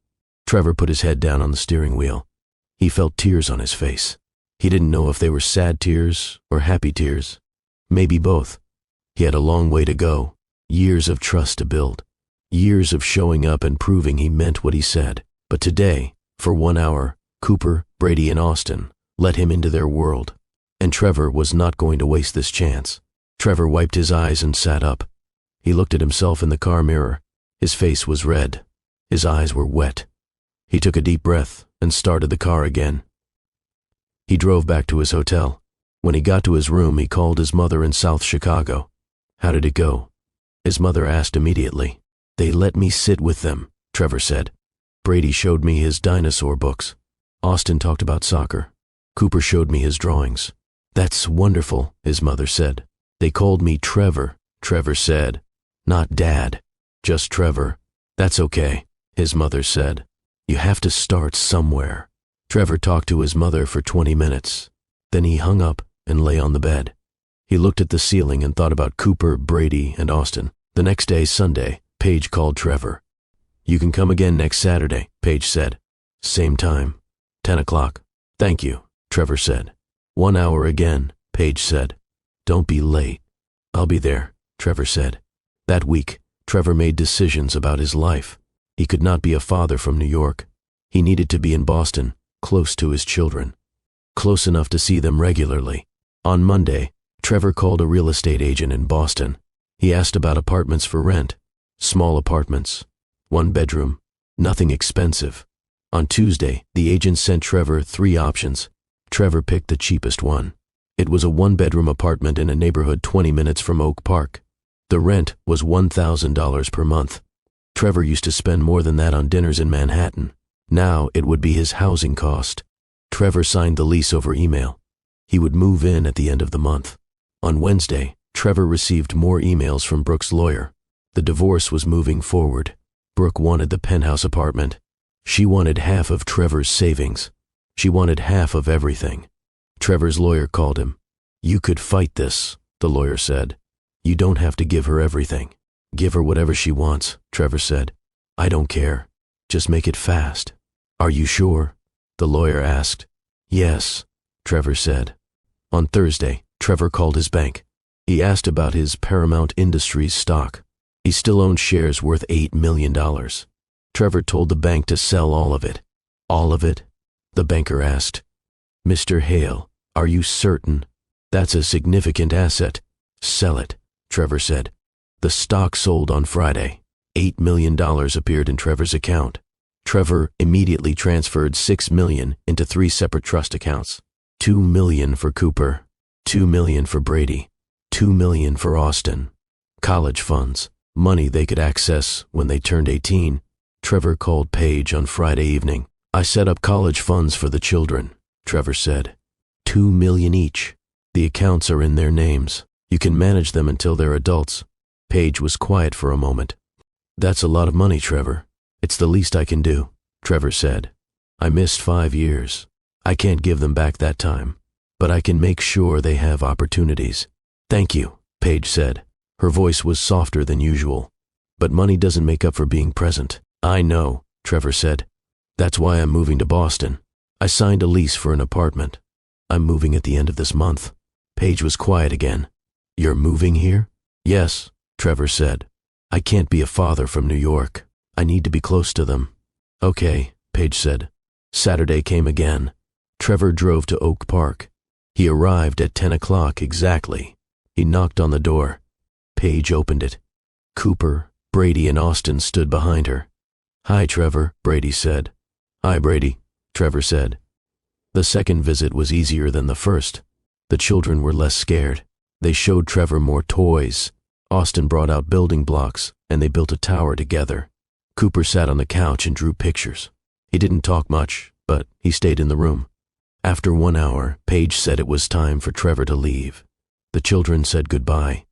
Trevor put his head down on the steering wheel. He felt tears on his face. He didn't know if they were sad tears or happy tears. Maybe both. He had a long way to go, years of trust to build, years of showing up and proving he meant what he said. But today, for 1 hour, Cooper, Brady, and Austin let him into their world, and Trevor was not going to waste this chance. Trevor wiped his eyes and sat up. He looked at himself in the car mirror. His face was red. His eyes were wet. He took a deep breath and started the car again. He drove back to his hotel. When he got to his room, he called his mother in South Chicago. How did it go? His mother asked immediately. They let me sit with them, Trevor said. Brady showed me his dinosaur books. Austin talked about soccer. Cooper showed me his drawings. That's wonderful, his mother said. They called me Trevor, Trevor said. Not Dad, just Trevor. That's okay, his mother said. You have to start somewhere. Trevor talked to his mother for 20 minutes. Then he hung up and lay on the bed. He looked at the ceiling and thought about Cooper, Brady, and Austin. The next day, Sunday, Paige called Trevor. You can come again next Saturday, Paige said. Same time, 10 o'clock. Thank you, Trevor said. 1 hour again, Paige said. Don't be late. I'll be there, Trevor said. That week, Trevor made decisions about his life. He could not be a father from New York. He needed to be in Boston, close to his children, close enough to see them regularly. On Monday, Trevor called a real estate agent in Boston. He asked about apartments for rent, small apartments, 1 bedroom, nothing expensive. On Tuesday, the agent sent Trevor 3 options. Trevor picked the cheapest one. It was a 1-bedroom apartment in a neighborhood 20 minutes from Oak Park. The rent was $1,000 per month. Trevor used to spend more than that on dinners in Manhattan. Now it would be his housing cost. Trevor signed the lease over email. He would move in at the end of the month. On Wednesday, Trevor received more emails from Brooke's lawyer. The divorce was moving forward. Brooke wanted the penthouse apartment. She wanted half of Trevor's savings. She wanted half of everything. Trevor's lawyer called him. You could fight this, the lawyer said. You don't have to give her everything. Give her whatever she wants, Trevor said. I don't care. Just make it fast. Are you sure? The lawyer asked. Yes, Trevor said. On Thursday, Trevor called his bank. He asked about his Paramount Industries stock. He still owned shares worth $8 million. Trevor told the bank to sell all of it. All of it? The banker asked. Mr. Hale, are you certain? That's a significant asset. Sell it, Trevor said. The stock sold on Friday. $8 million appeared in Trevor's account. Trevor immediately transferred $6 million into 3 separate trust accounts. $2 million for Cooper, $2 million for Brady, $2 million for Austin. College funds, money they could access when they turned 18. Trevor called Paige on Friday evening. I set up college funds for the children, Trevor said. $2 million each. The accounts are in their names. You can manage them until they're adults. Paige was quiet for a moment. That's a lot of money, Trevor. It's the least I can do, Trevor said. I missed 5 years. I can't give them back that time, but I can make sure they have opportunities. Thank you, Paige said. Her voice was softer than usual. But money doesn't make up for being present. I know, Trevor said. That's why I'm moving to Boston. I signed a lease for an apartment. I'm moving at the end of this month. Paige was quiet again. You're moving here? Yes, Trevor said. I can't be a father from New York. I need to be close to them. Okay, Paige said. Saturday came again. Trevor drove to Oak Park. He arrived at 10 o'clock exactly. He knocked on the door. Paige opened it. Cooper, Brady, and Austin stood behind her. Hi, Trevor, Brady said. Hi, Brady, Trevor said. The second visit was easier than the first. The children were less scared. They showed Trevor more toys. Austin brought out building blocks, and they built a tower together. Cooper sat on the couch and drew pictures. He didn't talk much, but he stayed in the room. After 1 hour, Paige said it was time for Trevor to leave. The children said goodbye.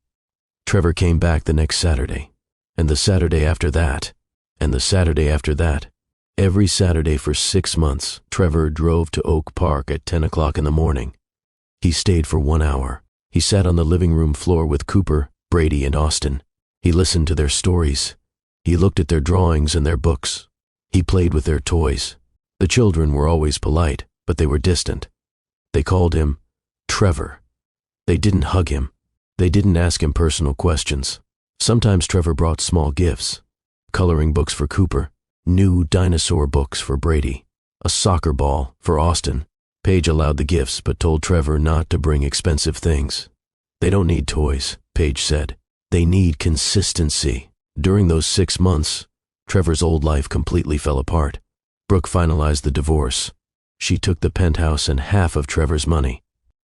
Trevor came back the next Saturday, and the Saturday after that, and the Saturday after that. Every Saturday for 6 months, Trevor drove to Oak Park at 10 o'clock in the morning. He stayed for 1 hour. He sat on the living room floor with Cooper, Brady, and Austin. He listened to their stories. He looked at their drawings and their books. He played with their toys. The children were always polite, but they were distant. They called him Trevor. They didn't hug him. They didn't ask him personal questions. Sometimes Trevor brought small gifts. Coloring books for Cooper, new dinosaur books for Brady, a soccer ball for Austin. Paige allowed the gifts but told Trevor not to bring expensive things. They don't need toys, Paige said. They need consistency. During those 6 months, Trevor's old life completely fell apart. Brooke finalized the divorce. She took the penthouse and half of Trevor's money.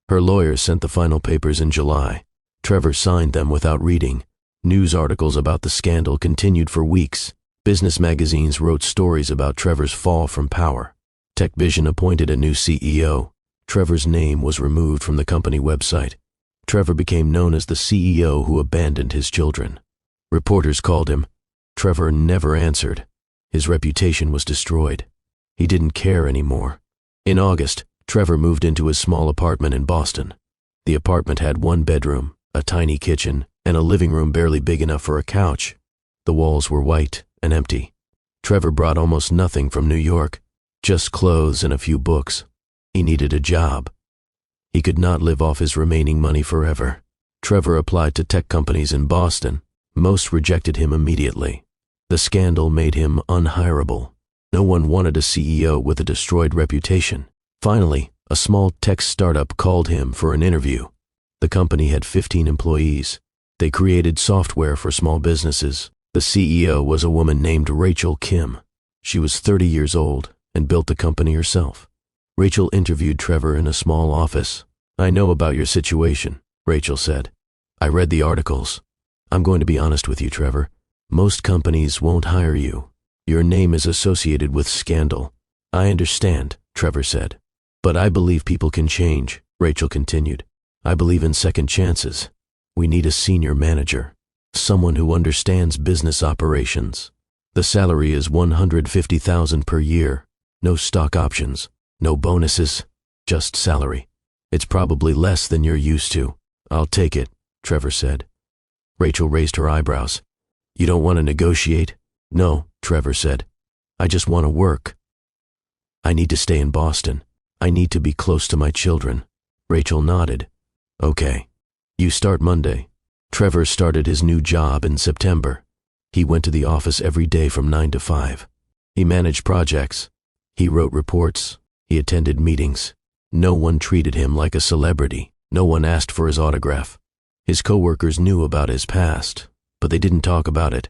Her lawyer sent the final papers in July. Trevor signed them without reading. News articles about the scandal continued for weeks. Business magazines wrote stories about Trevor's fall from power. TechVision appointed a new CEO. Trevor's name was removed from the company website. Trevor became known as the CEO who abandoned his children. Reporters called him. Trevor never answered. His reputation was destroyed. He didn't care anymore. In August, Trevor moved into his small apartment in Boston. The apartment had 1 bedroom, a tiny kitchen, and a living room barely big enough for a couch. The walls were white and empty. Trevor brought almost nothing from New York, just clothes and a few books. He needed a job. He could not live off his remaining money forever. Trevor applied to tech companies in Boston. Most rejected him immediately. The scandal made him unhireable. No one wanted a CEO with a destroyed reputation. Finally, a small tech startup called him for an interview. The company had 15 employees. They created software for small businesses. The CEO was a woman named Rachel Kim. She was 30 years old and built the company herself. Rachel interviewed Trevor in a small office. I know about your situation, Rachel said. I read the articles. I'm going to be honest with you, Trevor. Most companies won't hire you. Your name is associated with scandal. I understand, Trevor said. But I believe people can change, Rachel continued. I believe in second chances. We need a senior manager, someone who understands business operations. The salary is $150,000 per year. No stock options, no bonuses, just salary. It's probably less than you're used to. I'll take it, Trevor said. Rachel raised her eyebrows. You don't want to negotiate? No, Trevor said. I just want to work. I need to stay in Boston. I need to be close to my children. Rachel nodded. Okay. You start Monday. Trevor started his new job in September. He went to the office every day from 9 to 5. He managed projects. He wrote reports. He attended meetings. No one treated him like a celebrity. No one asked for his autograph. His coworkers knew about his past, but they didn't talk about it.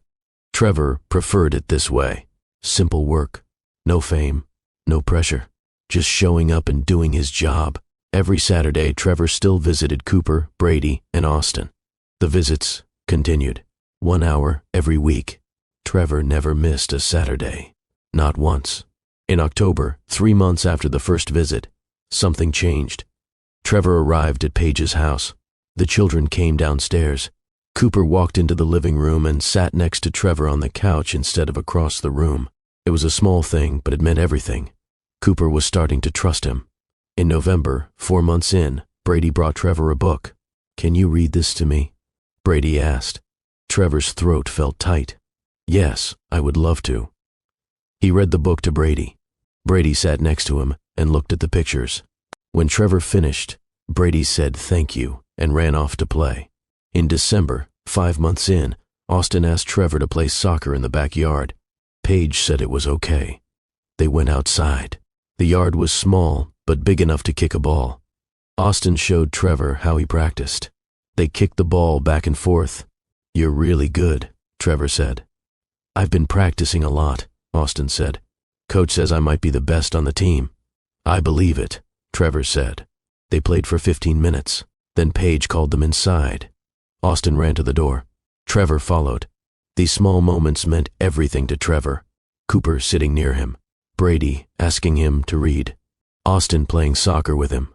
Trevor preferred it this way. Simple work. No fame. No pressure. Just showing up and doing his job. Every Saturday, Trevor still visited Cooper, Brady, and Austin. The visits continued. 1 hour every week. Trevor never missed a Saturday. Not once. In October, 3 months after the first visit, something changed. Trevor arrived at Paige's house. The children came downstairs. Cooper walked into the living room and sat next to Trevor on the couch instead of across the room. It was a small thing, but it meant everything. Cooper was starting to trust him. In November, 4 months in, Brady brought Trevor a book. "Can you read this to me?" Brady asked. Trevor's throat felt tight. "Yes, I would love to." He read the book to Brady. Brady sat next to him and looked at the pictures. When Trevor finished, Brady said thank you and ran off to play. In December, 5 months in, Austin asked Trevor to play soccer in the backyard. Paige said it was okay. They went outside. The yard was small, but big enough to kick a ball. Austin showed Trevor how he practiced. They kicked the ball back and forth. "You're really good," Trevor said. "I've been practicing a lot," Austin said. "Coach says I might be the best on the team." "I believe it," Trevor said. They played for 15 minutes. Then Paige called them inside. Austin ran to the door. Trevor followed. These small moments meant everything to Trevor. Cooper sitting near him. Brady asking him to read. Austin playing soccer with him.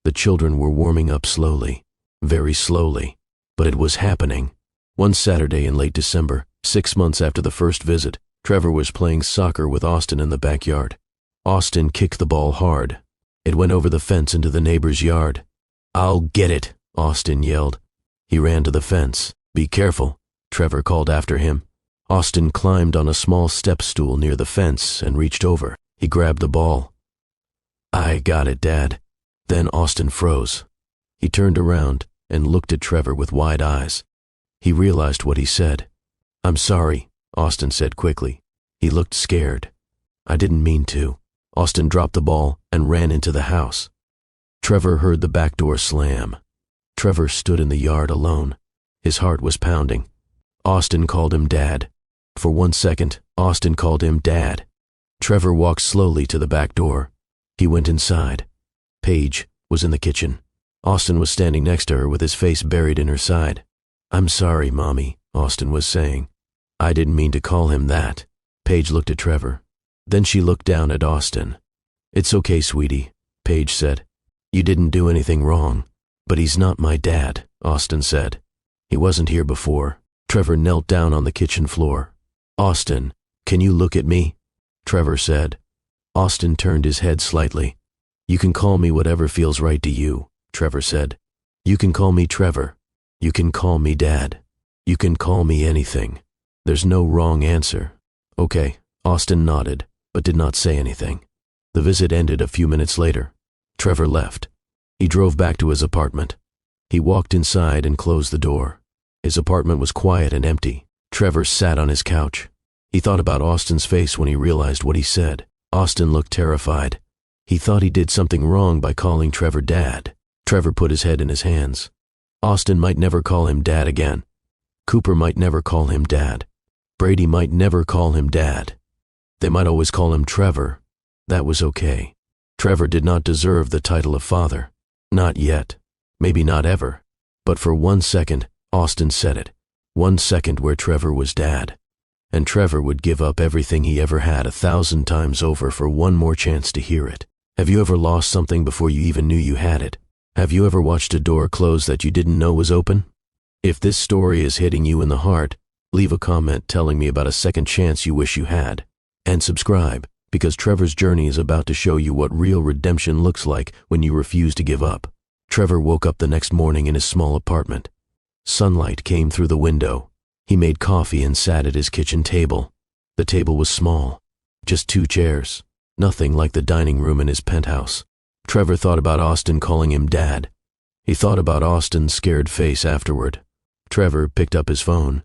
The children were warming up slowly, very slowly, but it was happening. One Saturday in late December, 6 months after the first visit, Trevor was playing soccer with Austin in the backyard. Austin kicked the ball hard. It went over the fence into the neighbor's yard. "I'll get it," Austin yelled. He ran to the fence. "Be careful," Trevor called after him. Austin climbed on a small step stool near the fence and reached over. He grabbed the ball. "I got it, Dad." Then Austin froze. He turned around and looked at Trevor with wide eyes. He realized what he said. "I'm sorry," Austin said quickly. He looked scared. "I didn't mean to." Austin dropped the ball and ran into the house. Trevor heard the back door slam. Trevor stood in the yard alone. His heart was pounding. Austin called him Dad. For 1 second, Austin called him Dad. Trevor walked slowly to the back door. He went inside. Paige was in the kitchen. Austin was standing next to her with his face buried in her side. "I'm sorry, Mommy," Austin was saying. "I didn't mean to call him that." Paige looked at Trevor. Then she looked down at Austin. "It's okay, sweetie," Paige said. "You didn't do anything wrong." "But he's not my dad," Austin said. "He wasn't here before." Trevor knelt down on the kitchen floor. "Austin, can you look at me?" Trevor said. Austin turned his head slightly. "You can call me whatever feels right to you," Trevor said. "You can call me Trevor. You can call me Dad. You can call me anything. There's no wrong answer." "Okay," Austin nodded, but did not say anything. The visit ended a few minutes later. Trevor left. He drove back to his apartment. He walked inside and closed the door. His apartment was quiet and empty. Trevor sat on his couch. He thought about Austin's face when he realized what he said. Austin looked terrified. He thought he did something wrong by calling Trevor Dad. Trevor put his head in his hands. Austin might never call him Dad again. Cooper might never call him Dad. Brady might never call him Dad. They might always call him Trevor. That was okay. Trevor did not deserve the title of father. Not yet. Maybe not ever. But for 1 second, Austin said it. 1 second where Trevor was Dad. And Trevor would give up everything he ever had 1,000 times over for one more chance to hear it. Have you ever lost something before you even knew you had it? Have you ever watched a door close that you didn't know was open? If this story is hitting you in the heart, leave a comment telling me about a second chance you wish you had. And subscribe, because Trevor's journey is about to show you what real redemption looks like when you refuse to give up. Trevor woke up the next morning in his small apartment. Sunlight came through the window. He made coffee and sat at his kitchen table. The table was small, just 2 chairs, nothing like the dining room in his penthouse. Trevor thought about Austin calling him Dad. He thought about Austin's scared face afterward. Trevor picked up his phone.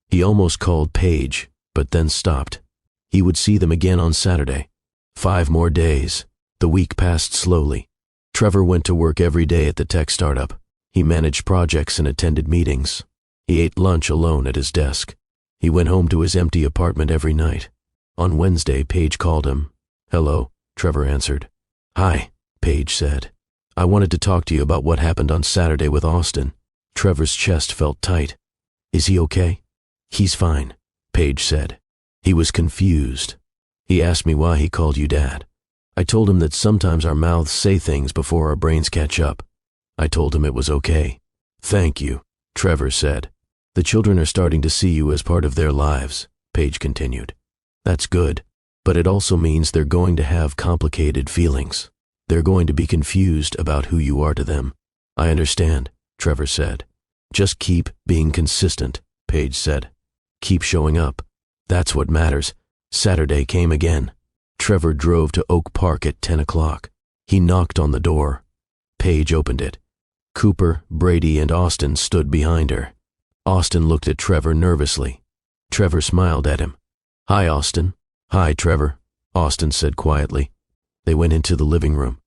He almost called Paige, but then stopped. He would see them again on Saturday. 5 more days. The week passed slowly. Trevor went to work every day at the tech startup. He managed projects and attended meetings. He ate lunch alone at his desk. He went home to his empty apartment every night. On Wednesday, Paige called him. "Hello," Trevor answered. "Hi," Paige said. "I wanted to talk to you about what happened on Saturday with Austin." Trevor's chest felt tight. "Is he okay?" "He's fine," Paige said. He was confused. "He asked me why he called you Dad. I told him that sometimes our mouths say things before our brains catch up. I told him it was okay." "Thank you," Trevor said. "The children are starting to see you as part of their lives," Paige continued. "That's good, but it also means they're going to have complicated feelings. They're going to be confused about who you are to them." "I understand," Trevor said. "Just keep being consistent," Paige said. "Keep showing up. That's what matters." Saturday came again. Trevor drove to Oak Park at 10 o'clock. He knocked on the door. Paige opened it. Cooper, Brady, and Austin stood behind her. Austin looked at Trevor nervously. Trevor smiled at him. "Hi, Austin." "Hi, Trevor," Austin said quietly. They went into the living room.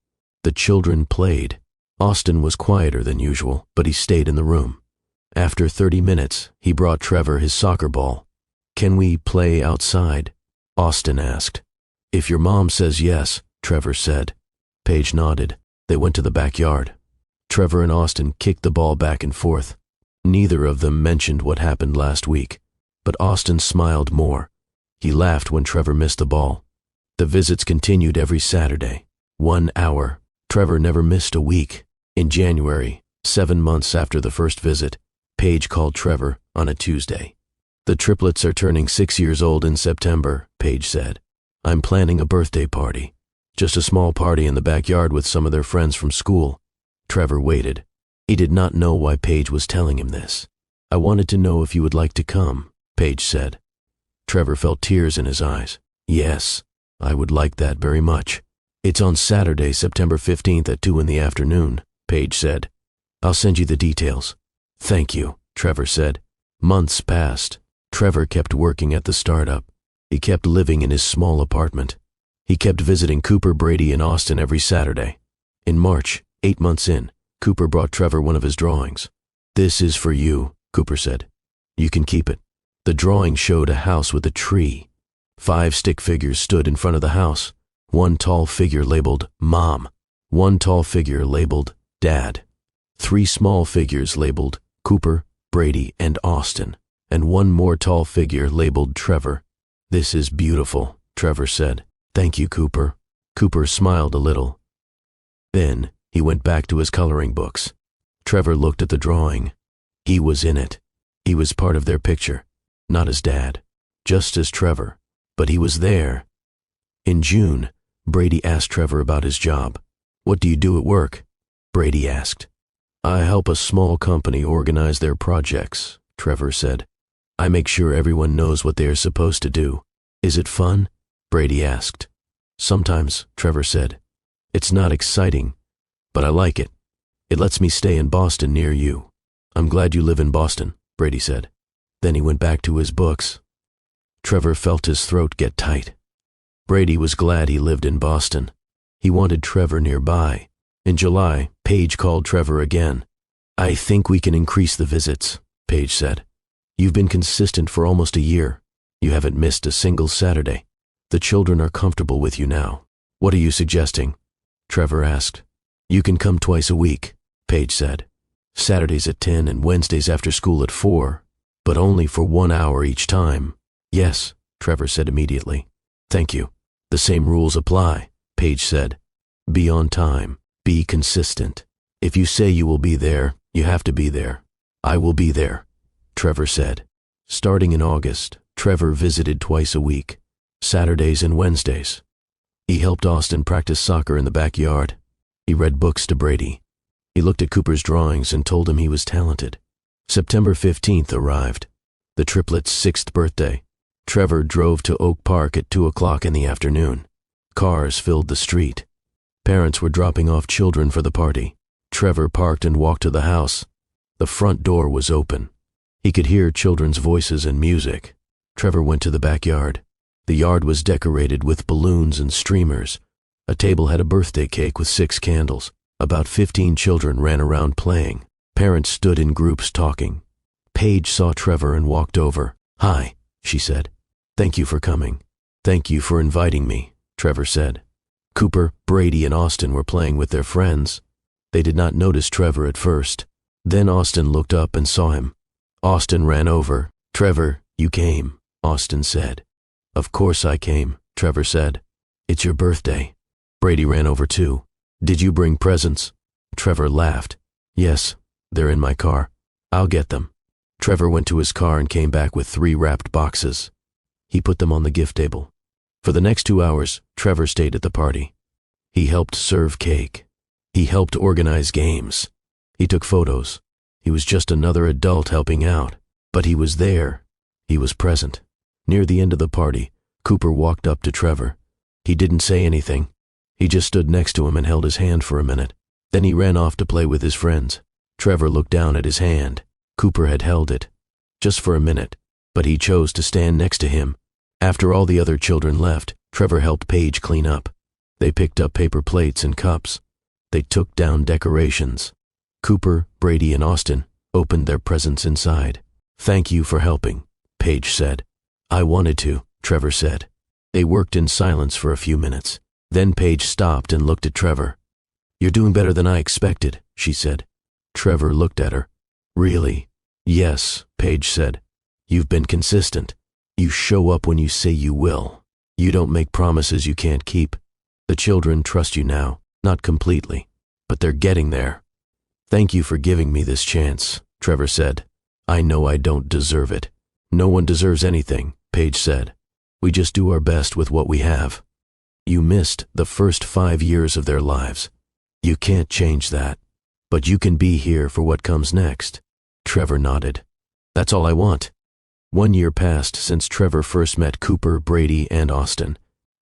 The children played. Austin was quieter than usual, but he stayed in the room. After 30 minutes, he brought Trevor his soccer ball. "Can we play outside?" Austin asked. "If your mom says yes," Trevor said. Paige nodded. They went to the backyard. Trevor and Austin kicked the ball back and forth. Neither of them mentioned what happened last week, but Austin smiled more. He laughed when Trevor missed the ball. The visits continued every Saturday. 1 hour. Trevor never missed a week. In January, 7 months after the first visit, Paige called Trevor on a Tuesday. "The triplets are turning 6 years old in September," Paige said. "I'm planning a birthday party. Just a small party in the backyard with some of their friends from school." Trevor waited. He did not know why Paige was telling him this. "I wanted to know if you would like to come," Paige said. Trevor felt tears in his eyes. "Yes, I would like that very much." "It's on Saturday, September 15th at 2 in the afternoon," Paige said. "I'll send you the details." "Thank you," Trevor said. Months passed. Trevor kept working at the startup. He kept living in his small apartment. He kept visiting Cooper, Brady, and Austin every Saturday. In March, 8 months in, Cooper brought Trevor one of his drawings. "This is for you," Cooper said. "You can keep it." The drawing showed a house with a tree. 5 stick figures stood in front of the house. 1 tall figure labeled Mom. 1 tall figure labeled Dad. 3 small figures labeled Cooper, Brady, and Austin, and 1 more tall figure labeled Trevor. "This is beautiful," Trevor said. "Thank you, Cooper." Cooper smiled a little. Then he went back to his coloring books. Trevor looked at the drawing. He was in it. He was part of their picture, not as Dad, just as Trevor, but he was there. In June, Brady asked Trevor about his job. "What do you do at work?" Brady asked. "I help a small company organize their projects," Trevor said. "I make sure everyone knows what they are supposed to do." "Is it fun?" Brady asked. "Sometimes," Trevor said. "It's not exciting, but I like it. It lets me stay in Boston near you." "I'm glad you live in Boston," Brady said. Then he went back to his books. Trevor felt his throat get tight. Brady was glad he lived in Boston. He wanted Trevor nearby. In July, Paige called Trevor again. "I think we can increase the visits," Paige said. "You've been consistent for almost a year. You haven't missed a single Saturday. The children are comfortable with you now. What are you suggesting?" Trevor asked. "You can come twice a week," Paige said. "Saturdays at 10 and Wednesdays after school at 4, but only for 1 hour each time." "Yes," Trevor said immediately. "Thank you." "The same rules apply," Paige said. "Be on time. Be consistent. If you say you will be there, you have to be there." "I will be there," Trevor said. Starting in August, Trevor visited twice a week, Saturdays and Wednesdays. He helped Austin practice soccer in the backyard. He read books to Brady. He looked at Cooper's drawings and told him he was talented. September 15th arrived, the triplets' 6th birthday. Trevor drove to Oak Park at 2 o'clock in the afternoon. Cars filled the street. Parents were dropping off children for the party. Trevor parked and walked to the house. The front door was open. He could hear children's voices and music. Trevor went to the backyard. The yard was decorated with balloons and streamers. A table had a birthday cake with 6 candles. About 15 children ran around playing. Parents stood in groups talking. Paige saw Trevor and walked over. "Hi," she said. "Thank you for coming." "Thank you for inviting me," Trevor said. Cooper, Brady, and Austin were playing with their friends. They did not notice Trevor at first. Then Austin looked up and saw him. Austin ran over. "Trevor, you came," Austin said. "Of course I came," Trevor said. "It's your birthday." Brady ran over too. "Did you bring presents?" Trevor laughed. "Yes, they're in my car. I'll get them." Trevor went to his car and came back with 3 wrapped boxes. He put them on the gift table. For the next 2 hours, Trevor stayed at the party. He helped serve cake. He helped organize games. He took photos. He was just another adult helping out. But he was there. He was present. Near the end of the party, Cooper walked up to Trevor. He didn't say anything. He just stood next to him and held his hand for a minute. Then he ran off to play with his friends. Trevor looked down at his hand. Cooper had held it. Just for a minute, but he chose to stand next to him. After all the other children left, Trevor helped Paige clean up. They picked up paper plates and cups. They took down decorations. Cooper, Brady, and Austin opened their presents inside. "Thank you for helping," Paige said. "I wanted to," Trevor said. They worked in silence for a few minutes. Then Paige stopped and looked at Trevor. "You're doing better than I expected," she said. Trevor looked at her. "Really?" "Yes," Paige said. "You've been consistent. You show up when you say you will. You don't make promises you can't keep. The children trust you now, not completely, but they're getting there." "Thank you for giving me this chance," Trevor said. "I know I don't deserve it." "No one deserves anything," Paige said. "We just do our best with what we have." "You missed the first 5 years of their lives. You can't change that, but you can be here for what comes next." Trevor nodded. "That's all I want." 1 year passed since Trevor first met Cooper, Brady, and Austin.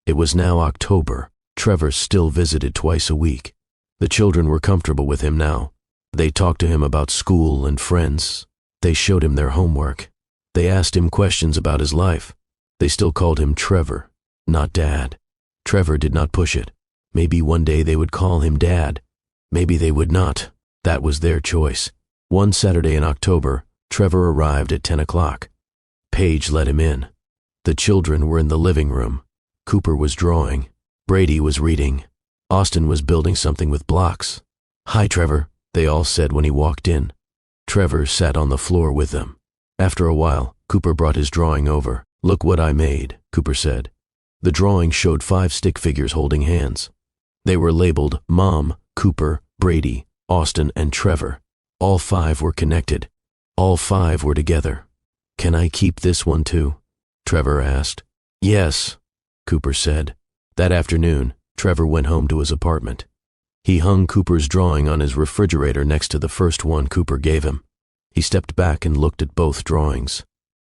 It was now October. Trevor still visited twice a week. The children were comfortable with him now. They talked to him about school and friends. They showed him their homework. They asked him questions about his life. They still called him Trevor, not Dad. Trevor did not push it. Maybe one day they would call him Dad. Maybe they would not. That was their choice. One Saturday in October, Trevor arrived at 10 o'clock. Paige let him in. The children were in the living room. Cooper was drawing. Brady was reading. Austin was building something with blocks. "Hi, Trevor," they all said when he walked in. Trevor sat on the floor with them. After a while, Cooper brought his drawing over. "Look what I made," Cooper said. The drawing showed 5 stick figures holding hands. They were labeled Mom, Cooper, Brady, Austin, and Trevor. All 5 were connected. All 5 were together. "Can I keep this one too?" Trevor asked. "Yes," Cooper said. That afternoon, Trevor went home to his apartment. He hung Cooper's drawing on his refrigerator next to the first one Cooper gave him. He stepped back and looked at both drawings.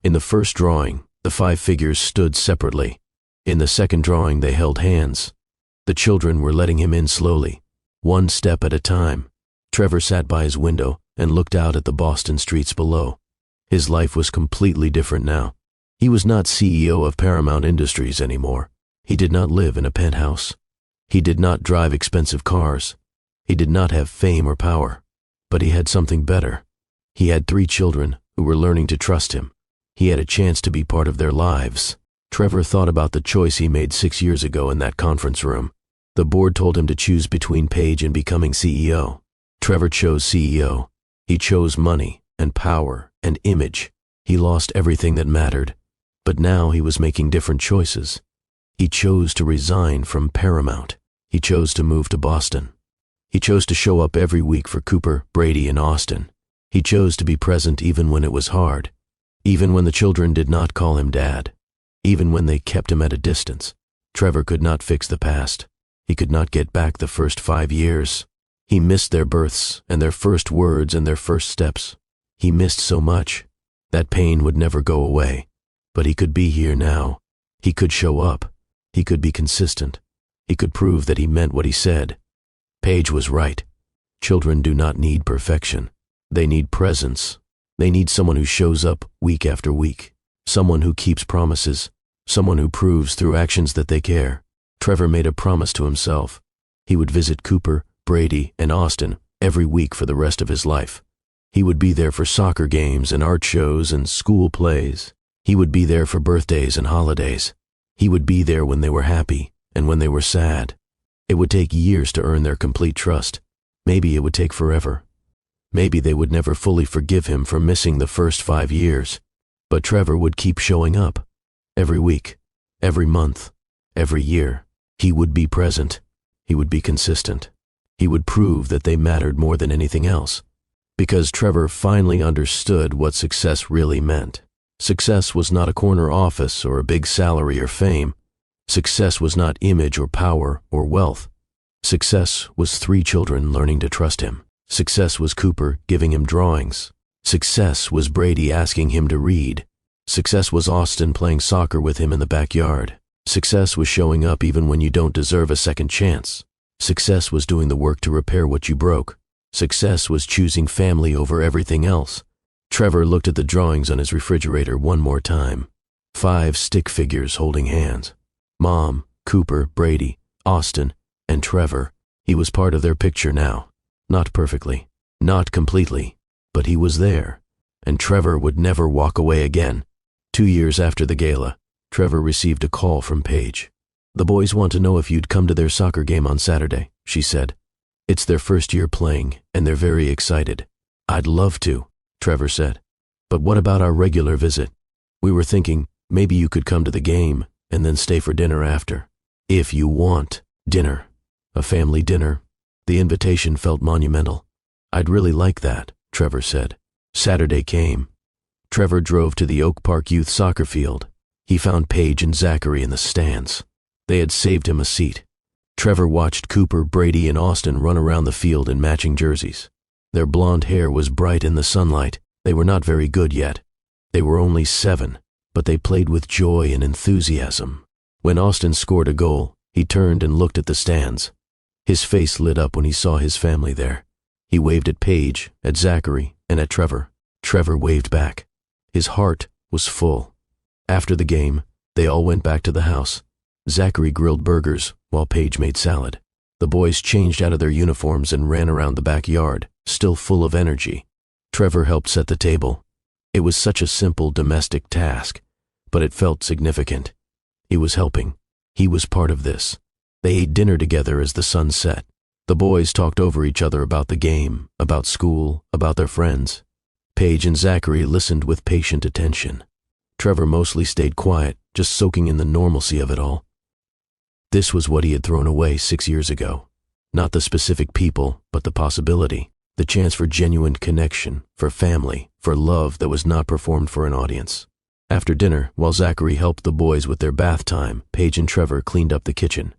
In the first drawing, the 5 figures stood separately. In the second drawing, they held hands. The children were letting him in slowly, one step at a time. Trevor sat by his window and looked out at the Boston streets below. His life was completely different now. He was not CEO of Paramount Industries anymore. He did not live in a penthouse. He did not drive expensive cars. He did not have fame or power. But he had something better. He had 3 children who were learning to trust him. He had a chance to be part of their lives. Trevor thought about the choice he made 6 years ago in that conference room. The board told him to choose between Paige and becoming CEO. Trevor chose CEO. He chose money and power and image. He lost everything that mattered. But now he was making different choices. He chose to resign from Paramount. He chose to move to Boston. He chose to show up every week for Cooper, Brady, and Austin. He chose to be present even when it was hard. Even when the children did not call him Dad. Even when they kept him at a distance. Trevor could not fix the past. He could not get back the first 5 years. He missed their births and their first words and their first steps. He missed so much. That pain would never go away. But he could be here now. He could show up. He could be consistent. He could prove that he meant what he said. Paige was right. Children do not need perfection. They need presence. They need someone who shows up week after week. Someone who keeps promises. Someone who proves through actions that they care. Trevor made a promise to himself. He would visit Cooper, Brady, and Austin every week for the rest of his life. He would be there for soccer games and art shows and school plays. He would be there for birthdays and holidays. He would be there when they were happy and when they were sad. It would take years to earn their complete trust. Maybe it would take forever. Maybe they would never fully forgive him for missing the first 5 years. But Trevor would keep showing up. Every week, every month, every year. He would be present. He would be consistent. He would prove that they mattered more than anything else. Because Trevor finally understood what success really meant. Success was not a corner office or a big salary or fame. Success was not image or power or wealth. Success was 3 children learning to trust him. Success was Cooper giving him drawings. Success was Brady asking him to read. Success was Austin playing soccer with him in the backyard. Success was showing up even when you don't deserve a second chance. Success was doing the work to repair what you broke. Success was choosing family over everything else. Trevor looked at the drawings on his refrigerator one more time. 5 stick figures holding hands. Mom, Cooper, Brady, Austin, and Trevor. He was part of their picture now. Not perfectly, not completely, but he was there. And Trevor would never walk away again. 2 years after the gala, Trevor received a call from Paige. "The boys want to know if you'd come to their soccer game on Saturday," she said. "It's their first year playing, and they're very excited." "I'd love to," Trevor said. "But what about our regular visit? We were thinking maybe you could come to the game and then stay for dinner after." "If you want dinner. A family dinner." The invitation felt monumental. "I'd really like that," Trevor said. Saturday came. Trevor drove to the Oak Park Youth Soccer Field. He found Paige and Zachary in the stands. They had saved him a seat. Trevor watched Cooper, Brady, and Austin run around the field in matching jerseys. Their blonde hair was bright in the sunlight. They were not very good yet. They were only 7, but they played with joy and enthusiasm. When Austin scored a goal, he turned and looked at the stands. His face lit up when he saw his family there. He waved at Paige, at Zachary, and at Trevor. Trevor waved back. His heart was full. After the game, they all went back to the house. Zachary grilled burgers while Paige made salad. The boys changed out of their uniforms and ran around the backyard, still full of energy. Trevor helped set the table. It was such a simple domestic task, but it felt significant. He was helping. He was part of this. They ate dinner together as the sun set. The boys talked over each other about the game, about school, about their friends. Paige and Zachary listened with patient attention. Trevor mostly stayed quiet, just soaking in the normalcy of it all. This was what he had thrown away 6 years ago. Not the specific people, but the possibility, the chance for genuine connection, for family, for love that was not performed for an audience. After dinner, while Zachary helped the boys with their bath time, Paige and Trevor cleaned up the kitchen.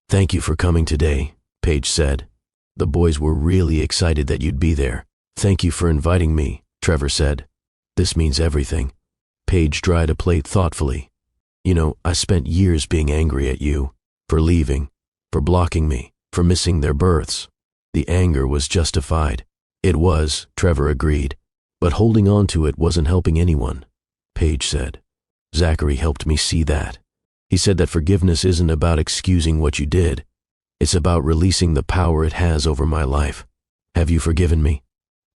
"Thank you for coming today," Paige said. "The boys were really excited that you'd be there." "Thank you for inviting me," Trevor said. "This means everything." Paige dried a plate thoughtfully. "You know, I spent years being angry at you, for leaving, for blocking me, for missing their births." The anger was justified. It was, Trevor agreed, but holding on to it wasn't helping anyone, Paige said. "Zachary helped me see that. He said that forgiveness isn't about excusing what you did. It's about releasing the power it has over my life. Have you forgiven me?"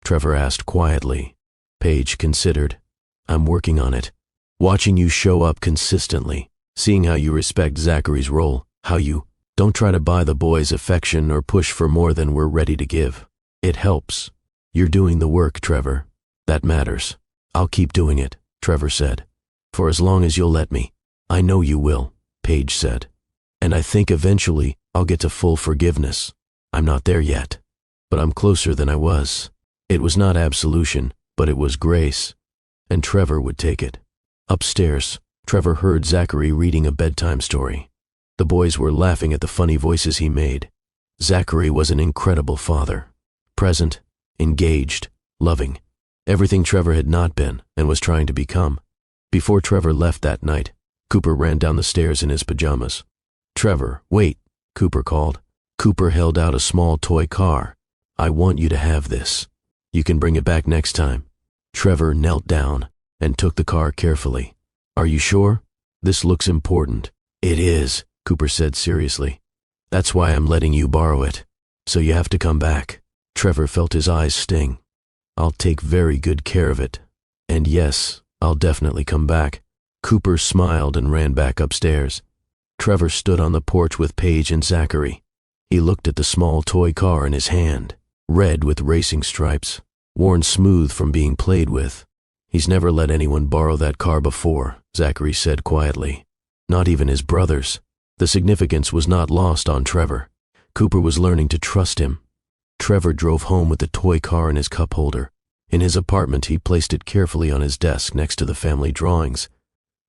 Trevor asked quietly. Paige considered. "I'm working on it. Watching you show up consistently, seeing how you respect Zachary's role, how you don't try to buy the boys' affection or push for more than we're ready to give. It helps. You're doing the work, Trevor. That matters. I'll keep doing it," Trevor said. "For as long as you'll let me." "I know you will," Paige said. "And I think eventually I'll get to full forgiveness. I'm not there yet, but I'm closer than I was." It was not absolution, but it was grace, and Trevor would take it. Upstairs, Trevor heard Zachary reading a bedtime story. The boys were laughing at the funny voices he made. Zachary was an incredible father. Present, engaged, loving. Everything Trevor had not been and was trying to become. Before Trevor left that night, Cooper ran down the stairs in his pajamas. "Trevor, wait," Cooper called. Cooper held out a small toy car. "I want you to have this. You can bring it back next time." Trevor knelt down and took the car carefully. "Are you sure? This looks important." "It is," Cooper said seriously. "That's why I'm letting you borrow it." So you have to come back. Trevor felt his eyes sting. I'll take very good care of it. And yes, I'll definitely come back. Cooper smiled and ran back upstairs. Trevor stood on the porch with Paige and Zachary. He looked at the small toy car in his hand, red with racing stripes, worn smooth from being played with. He's never let anyone borrow that car before, Zachary said quietly. Not even his brothers. The significance was not lost on Trevor. Cooper was learning to trust him. Trevor drove home with the toy car in his cup holder. In his apartment, he placed it carefully on his desk next to the family drawings.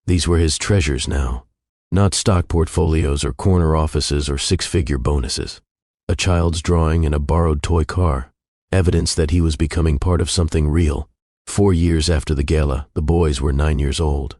These were his treasures now. Not stock portfolios or corner offices or six-figure bonuses. A child's drawing and a borrowed toy car. Evidence that he was becoming part of something real. 4 years after the gala, the boys were 9 years old.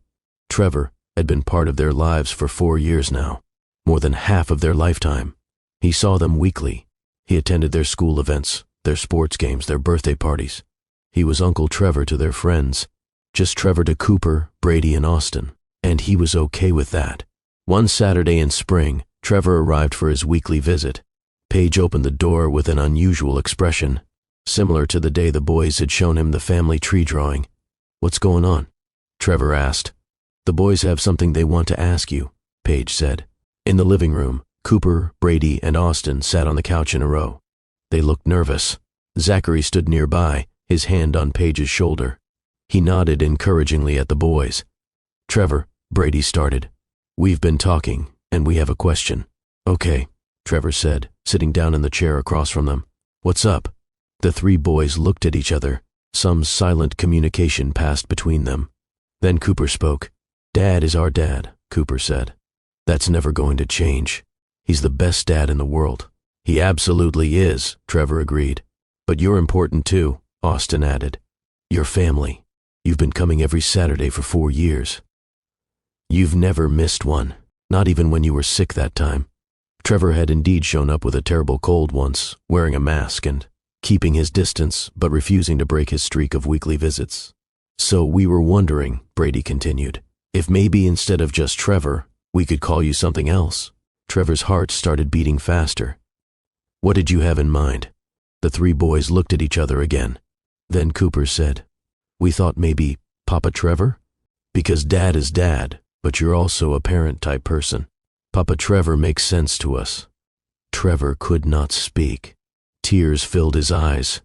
Trevor had been part of their lives for 4 years now. More than half of their lifetime. He saw them weekly. He attended their school events, their sports games, their birthday parties. He was Uncle Trevor to their friends. Just Trevor to Cooper, Brady, and Austin. And he was okay with that. One Saturday in spring, Trevor arrived for his weekly visit. Paige opened the door with an unusual expression, similar to the day the boys had shown him the family tree drawing. What's going on? Trevor asked. The boys have something they want to ask you, Paige said. In the living room, Cooper, Brady, and Austin sat on the couch in a row. They looked nervous. Zachary stood nearby, his hand on Paige's shoulder. He nodded encouragingly at the boys. Trevor, Brady started. We've been talking, and we have a question. Okay, Trevor said, sitting down in the chair across from them. What's up? The three boys looked at each other. Some silent communication passed between them. Then Cooper spoke. Dad is our dad, Cooper said. That's never going to change. He's the best dad in the world. He absolutely is, Trevor agreed. But you're important too, Austin added. Your family. You've been coming every Saturday for 4 years. You've never missed one, not even when you were sick that time. Trevor had indeed shown up with a terrible cold once, wearing a mask and keeping his distance, but refusing to break his streak of weekly visits. So we were wondering, Brady continued, if maybe instead of just Trevor, we could call you something else. Trevor's heart started beating faster. What did you have in mind? The three boys looked at each other again. Then Cooper said, We thought maybe Papa Trevor? Because Dad is Dad, but you're also a parent-type person. Papa Trevor makes sense to us. Trevor could not speak. Tears filled his eyes.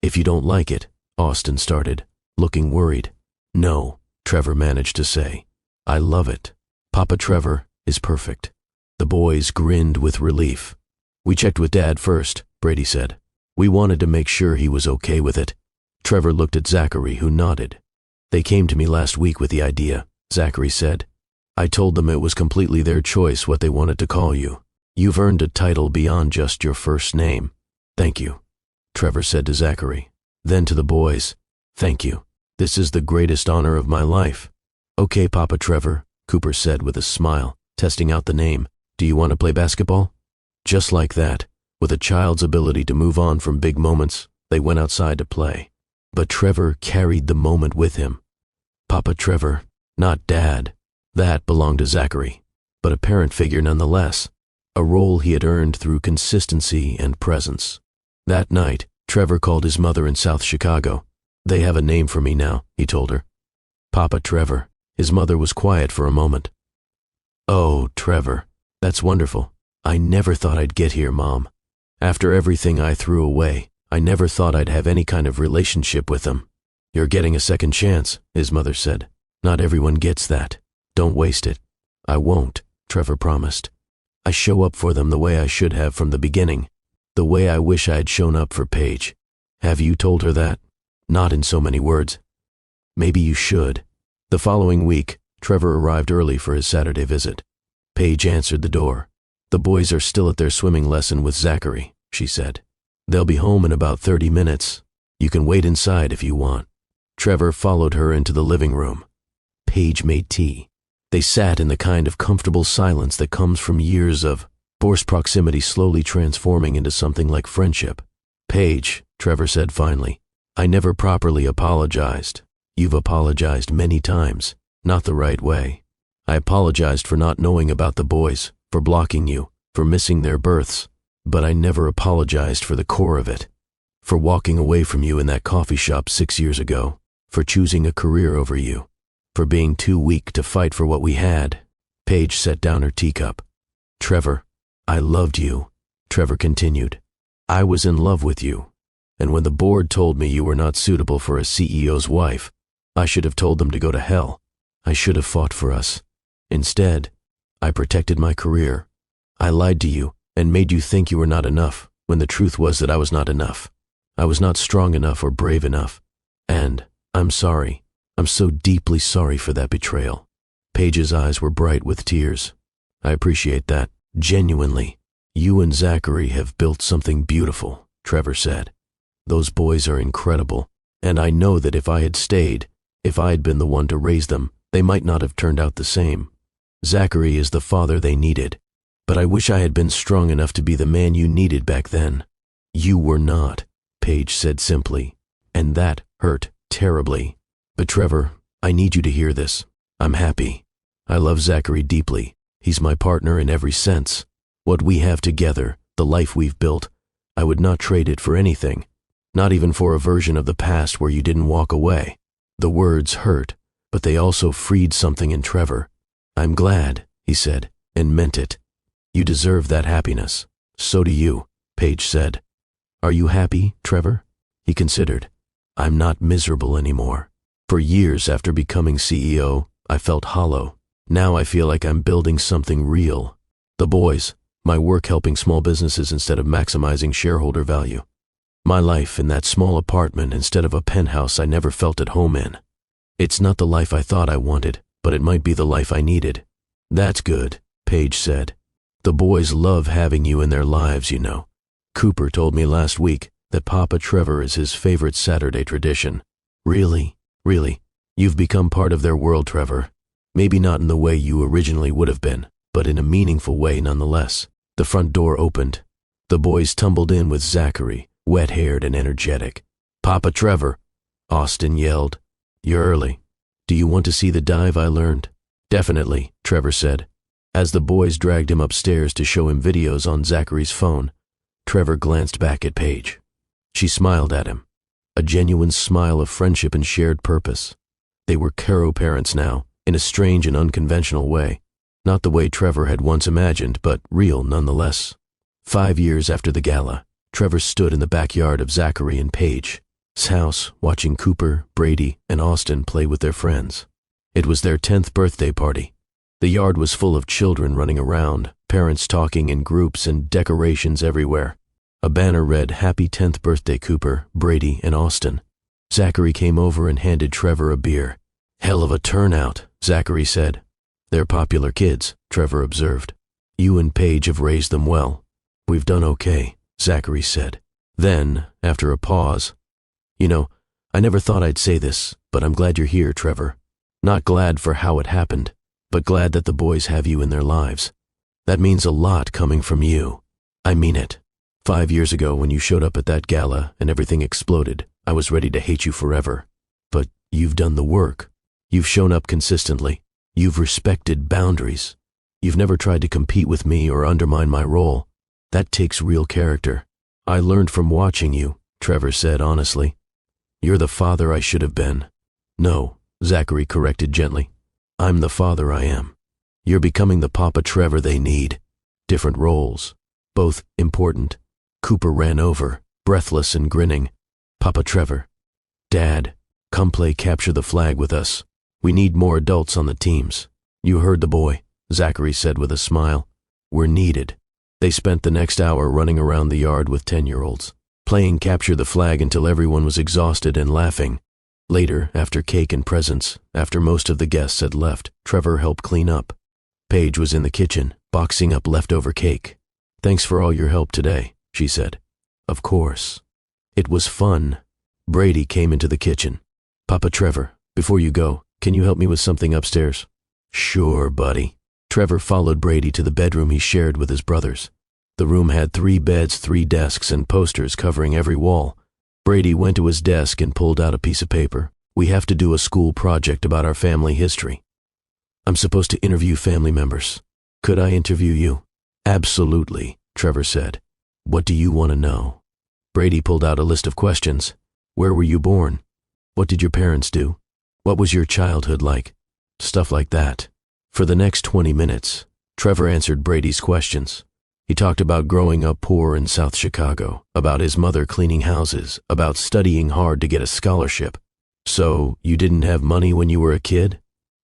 If you don't like it, Austin started, looking worried. No, Trevor managed to say. I love it. Papa Trevor is perfect. The boys grinned with relief. We checked with Dad first, Brady said. We wanted to make sure he was okay with it. Trevor looked at Zachary, who nodded. They came to me last week with the idea, Zachary said. I told them it was completely their choice what they wanted to call you. You've earned a title beyond just your first name. Thank you, Trevor said to Zachary. Then to the boys, thank you. This is the greatest honor of my life. Okay, Papa Trevor, Cooper said with a smile, testing out the name. Do you want to play basketball? Just like that, with a child's ability to move on from big moments, they went outside to play. But Trevor carried the moment with him. Papa Trevor, not Dad. That belonged to Zachary, but a parent figure nonetheless, a role he had earned through consistency and presence. That night, Trevor called his mother in South Chicago. They have a name for me now, he told her. Papa Trevor. His mother was quiet for a moment. Oh, Trevor, that's wonderful. I never thought I'd get here, Mom. After everything I threw away, I never thought I'd have any kind of relationship with them. You're getting a second chance, his mother said. Not everyone gets that. Don't waste it. I won't, Trevor promised. I show up for them the way I should have from the beginning, the way I wish I had shown up for Paige. Have you told her that? Not in so many words. Maybe you should. The following week, Trevor arrived early for his Saturday visit. Paige answered the door. The boys are still at their swimming lesson with Zachary, she said. They'll be home in about 30 minutes. You can wait inside if you want. Trevor followed her into the living room. Paige made tea. They sat in the kind of comfortable silence that comes from years of forced proximity slowly transforming into something like friendship. Paige, Trevor said finally, I never properly apologized. You've apologized many times, not the right way. I apologized for not knowing about the boys, for blocking you, for missing their births. But I never apologized for the core of it. For walking away from you in that coffee shop 6 years ago. For choosing a career over you. For being too weak to fight for what we had. Paige set down her teacup. Trevor, I loved you, Trevor continued. I was in love with you. And when the board told me you were not suitable for a CEO's wife, I should have told them to go to hell. I should have fought for us. Instead, I protected my career. I lied to you and made you think you were not enough, when the truth was that I was not enough. I was not strong enough or brave enough. And I'm sorry. I'm so deeply sorry for that betrayal. Paige's eyes were bright with tears. I appreciate that. Genuinely. You and Zachary have built something beautiful, Trevor said. Those boys are incredible, and I know that if I had stayed, if I had been the one to raise them, they might not have turned out the same. Zachary is the father they needed, but I wish I had been strong enough to be the man you needed back then. You were not, Paige said simply, and that hurt terribly. But Trevor, I need you to hear this. I'm happy. I love Zachary deeply. He's my partner in every sense. What we have together, the life we've built, I would not trade it for anything. Not even for a version of the past where you didn't walk away. The words hurt, but they also freed something in Trevor. I'm glad, he said, and meant it. You deserve that happiness. So do you, Paige said. Are you happy, Trevor? He considered. I'm not miserable anymore. For years after becoming CEO, I felt hollow. Now I feel like I'm building something real. The boys, my work helping small businesses instead of maximizing shareholder value. My life in that small apartment instead of a penthouse I never felt at home in. It's not the life I thought I wanted, but it might be the life I needed. That's good, Paige said. The boys love having you in their lives, you know. Cooper told me last week that Papa Trevor is his favorite Saturday tradition. Really, you've become part of their world, Trevor. Maybe not in the way you originally would have been, but in a meaningful way nonetheless. The front door opened. The boys tumbled in with Zachary, wet-haired and energetic. Papa Trevor, Austin yelled. You're early. Do you want to see the dive I learned? Definitely, Trevor said. As the boys dragged him upstairs to show him videos on Zachary's phone, Trevor glanced back at Paige. She smiled at him, a genuine smile of friendship and shared purpose. They were Caro parents now, in a strange and unconventional way. Not the way Trevor had once imagined, but real nonetheless. 5 years after the gala, Trevor stood in the backyard of Zachary and Paige's house, watching Cooper, Brady, and Austin play with their friends. It was their 10th birthday party. The yard was full of children running around, parents talking in groups, and decorations everywhere. A banner read, Happy 10th birthday, Cooper, Brady, and Austin. Zachary came over and handed Trevor a beer. Hell of a turnout, Zachary said. They're popular kids, Trevor observed. You and Paige have raised them well. We've done okay, Zachary said. Then, after a pause, You know, I never thought I'd say this, but I'm glad you're here, Trevor. Not glad for how it happened, but glad that the boys have you in their lives. That means a lot coming from you. I mean it. 5 years ago when you showed up at that gala and everything exploded, I was ready to hate you forever. But you've done the work. You've shown up consistently. You've respected boundaries. You've never tried to compete with me or undermine my role. That takes real character. I learned from watching you, Trevor said honestly. You're the father I should have been. No, Zachary corrected gently. I'm the father I am. You're becoming the Papa Trevor they need. Different roles, both important. Cooper ran over, breathless and grinning. Papa Trevor. Dad, come play capture the flag with us. We need more adults on the teams. You heard the boy, Zachary said with a smile. We're needed. They spent the next hour running around the yard with 10-year-olds, playing capture the flag until everyone was exhausted and laughing. Later, after cake and presents, after most of the guests had left, Trevor helped clean up. Paige was in the kitchen, boxing up leftover cake. Thanks for all your help today, she said. Of course. It was fun. Brady came into the kitchen. Papa Trevor, before you go, can you help me with something upstairs? Sure, buddy. Trevor followed Brady to the bedroom he shared with his brothers. The room had 3 beds, 3 desks, and posters covering every wall. Brady went to his desk and pulled out a piece of paper. We have to do a school project about our family history. I'm supposed to interview family members. Could I interview you? Absolutely, Trevor said. What do you want to know? Brady pulled out a list of questions. Where were you born? What did your parents do? What was your childhood like? Stuff like that. For the next 20 minutes, Trevor answered Brady's questions. He talked about growing up poor in South Chicago, about his mother cleaning houses, about studying hard to get a scholarship. So, you didn't have money when you were a kid?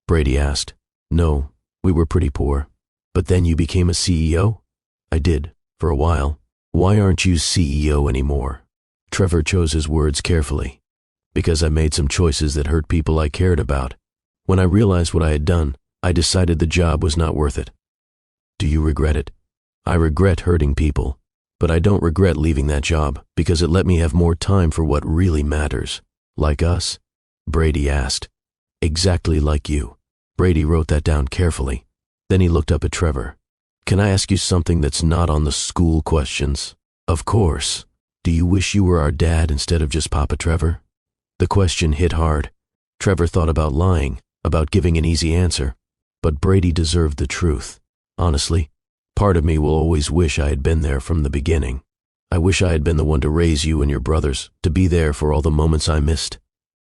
Brady asked. No, we were pretty poor. But then you became a CEO? I did, for a while. Why aren't you CEO anymore? Trevor chose his words carefully. Because I made some choices that hurt people I cared about. When I realized what I had done, I decided the job was not worth it. Do you regret it? I regret hurting people, but I don't regret leaving that job because it let me have more time for what really matters. Like us? Brady asked. Exactly like you. Brady wrote that down carefully. Then he looked up at Trevor. Can I ask you something that's not on the school questions? Of course. Do you wish you were our dad instead of just Papa Trevor? The question hit hard. Trevor thought about lying, about giving an easy answer. But Brady deserved the truth. Honestly, part of me will always wish I had been there from the beginning. I wish I had been the one to raise you and your brothers, to be there for all the moments I missed.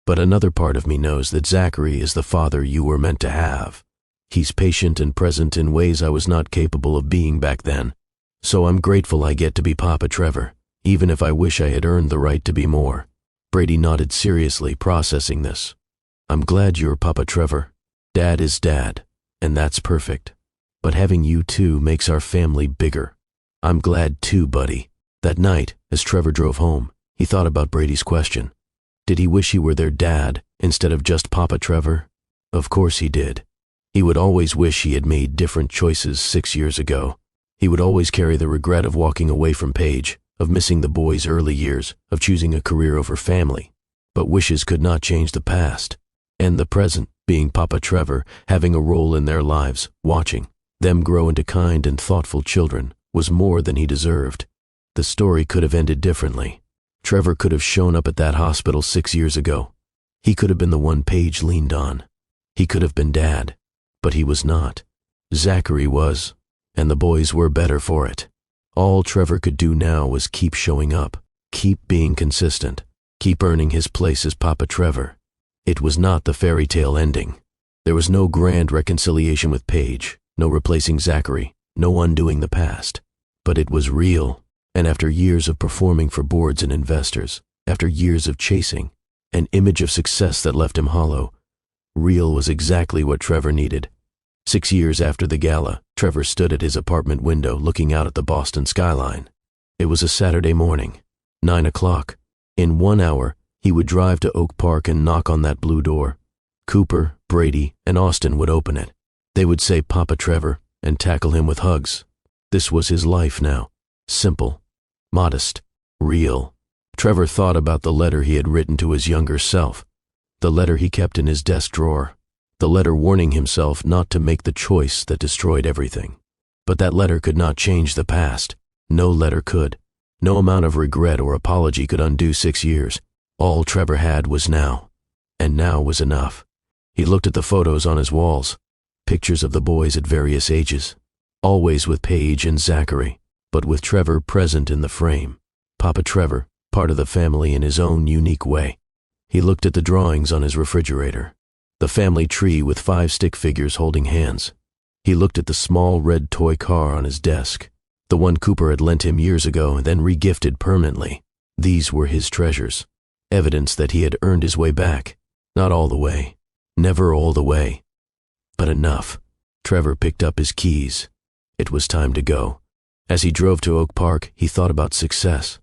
But another part of me knows that Zachary is the father you were meant to have. He's patient and present in ways I was not capable of being back then. So I'm grateful I get to be Papa Trevor, even if I wish I had earned the right to be more. Brady nodded seriously, processing this. I'm glad you're Papa Trevor. Dad is Dad, and that's perfect. But having you two makes our family bigger. I'm glad too, buddy. That night, as Trevor drove home, he thought about Brady's question. Did he wish he were their dad instead of just Papa Trevor? Of course he did. He would always wish he had made different choices 6 years ago. He would always carry the regret of walking away from Paige, of missing the boys' early years, of choosing a career over family. But wishes could not change the past. And the present, being Papa Trevor, having a role in their lives, watching them grow into kind and thoughtful children, was more than he deserved. The story could have ended differently. Trevor could have shown up at that hospital 6 years ago. He could have been the one Paige leaned on. He could have been Dad. But he was not. Zachary was, and the boys were better for it. All Trevor could do now was keep showing up, keep being consistent, keep earning his place as Papa Trevor. It was not the fairy tale ending. There was no grand reconciliation with Paige, no replacing Zachary, no undoing the past. But it was real, and after years of performing for boards and investors, after years of chasing, an image of success that left him hollow, real was exactly what Trevor needed. 6 years after the gala, Trevor stood at his apartment window looking out at the Boston skyline. It was a Saturday morning, 9 o'clock. In 1 hour, he would drive to Oak Park and knock on that blue door. Cooper, Brady, and Austin would open it. They would say Papa Trevor and tackle him with hugs. This was his life now. Simple, modest, real. Trevor thought about the letter he had written to his younger self. The letter he kept in his desk drawer. The letter warning himself not to make the choice that destroyed everything. But that letter could not change the past. No letter could. No amount of regret or apology could undo 6 years. All Trevor had was now. And now was enough. He looked at the photos on his walls. Pictures of the boys at various ages. Always with Paige and Zachary, but with Trevor present in the frame. Papa Trevor, part of the family in his own unique way. He looked at the drawings on his refrigerator. The family tree with 5 stick figures holding hands. He looked at the small red toy car on his desk, the one Cooper had lent him years ago and then regifted permanently. These were his treasures, evidence that he had earned his way back. Not all the way, never all the way, but enough. Trevor picked up his keys. It was time to go. As he drove to Oak Park, he thought about success.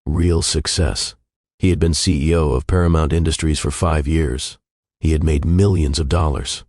Real success. He had been CEO of Paramount Industries for 5 years. He had made millions of dollars.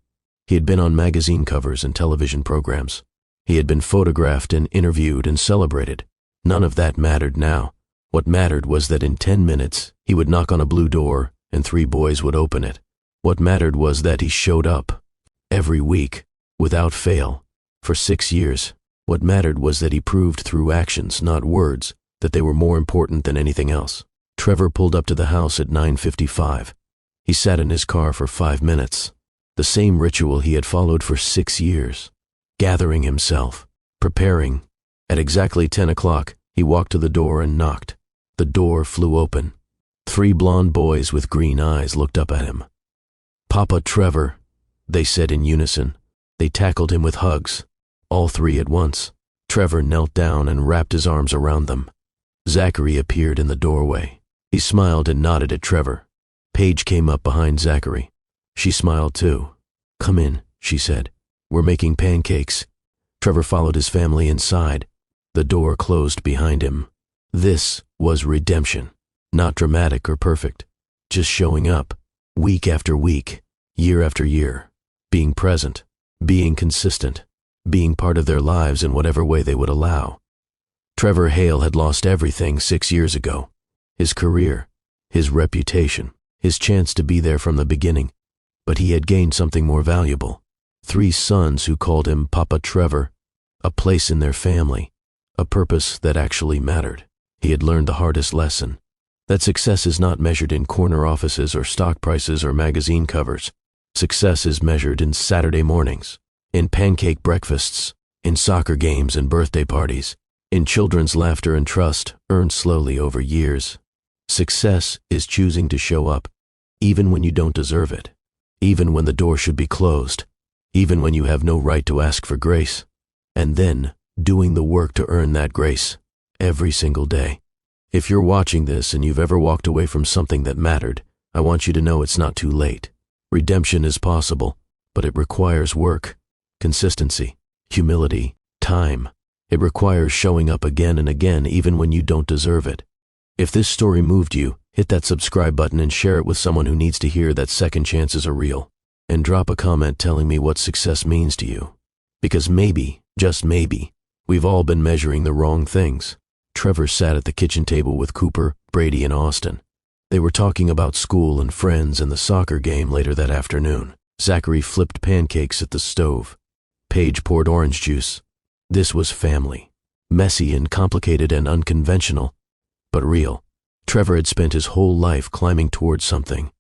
He had been on magazine covers and television programs. He had been photographed and interviewed and celebrated. None of that mattered now. What mattered was that in 10 minutes, he would knock on a blue door and 3 boys would open it. What mattered was that he showed up. Every week, without fail, for 6 years. What mattered was that he proved through actions, not words, that they were more important than anything else. Trevor pulled up to the house at 9:55. He sat in his car for 5 minutes. The same ritual he had followed for 6 years. Gathering himself, preparing. At exactly 10 o'clock, He walked to the door and knocked. The door flew open. 3 blonde boys with green eyes looked up at him. "Papa Trevor," they said in unison. They tackled him with hugs, all 3 at once. Trevor knelt down and wrapped his arms around them. Zachary appeared in the doorway. He smiled and nodded at Trevor. Paige came up behind Zachary. She smiled too. "Come in," she said. "We're making pancakes." Trevor followed his family inside. The door closed behind him. This was redemption. Not dramatic or perfect. Just showing up, week after week, year after year, being present, being consistent, being part of their lives in whatever way they would allow. Trevor Hale had lost everything 6 years ago. His career, his reputation, his chance to be there from the beginning. But he had gained something more valuable. 3 sons who called him Papa Trevor, a place in their family, a purpose that actually mattered. He had learned the hardest lesson, that success is not measured in corner offices or stock prices or magazine covers. Success is measured in Saturday mornings, in pancake breakfasts, in soccer games and birthday parties, in children's laughter and trust earned slowly over years. Success is choosing to show up, even when you don't deserve it, even when the door should be closed, even when you have no right to ask for grace, and then doing the work to earn that grace every single day. If you're watching this and you've ever walked away from something that mattered, I want you to know it's not too late. Redemption is possible, but it requires work, consistency, humility, time. It requires showing up again and again even when you don't deserve it. If this story moved you, hit that subscribe button and share it with someone who needs to hear that second chances are real. And drop a comment telling me what success means to you. Because maybe, just maybe, we've all been measuring the wrong things. Trevor sat at the kitchen table with Cooper, Brady, and Austin. They were talking about school and friends and the soccer game later that afternoon. Zachary flipped pancakes at the stove. Paige poured orange juice. This was family. Messy and complicated and unconventional, but real. Trevor had spent his whole life climbing towards something.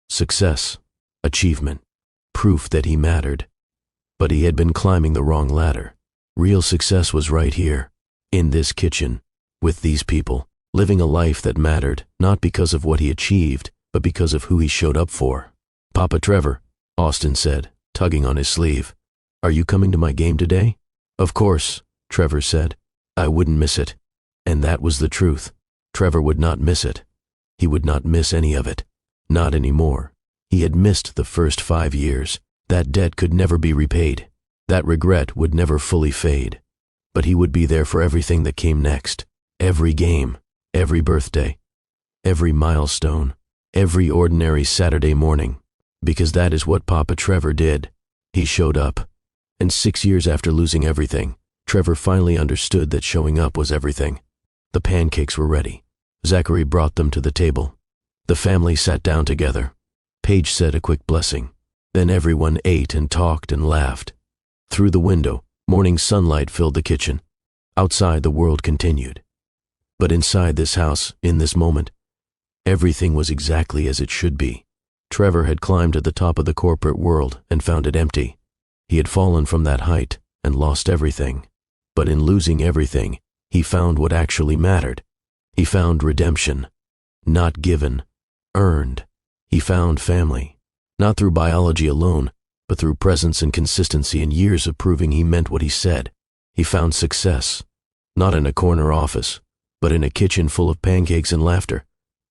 Success, achievement, proof that he mattered. But he had been climbing the wrong ladder. Real success was right here, in this kitchen, with these people, living a life that mattered, not because of what he achieved, but because of who he showed up for. "Papa Trevor," Austin said, tugging on his sleeve. "Are you coming to my game today?" "Of course," Trevor said. "I wouldn't miss it." And that was the truth. Trevor would not miss it. He would not miss any of it. Not anymore. He had missed the first 5 years. That debt could never be repaid. That regret would never fully fade. But he would be there for everything that came next. Every game, every birthday, every milestone, every ordinary Saturday morning. Because that is what Papa Trevor did. He showed up. And 6 years after losing everything, Trevor finally understood that showing up was everything. The pancakes were ready. Zachary brought them to the table. The family sat down together. Paige said a quick blessing. Then everyone ate and talked and laughed. Through the window, morning sunlight filled the kitchen. Outside, the world continued. But inside this house, in this moment, everything was exactly as it should be. Trevor had climbed to the top of the corporate world and found it empty. He had fallen from that height and lost everything. But in losing everything, he found what actually mattered. He found redemption. Not given, earned. He found family. Not through biology alone, but through presence and consistency and years of proving he meant what he said. He found success. Not in a corner office, but in a kitchen full of pancakes and laughter,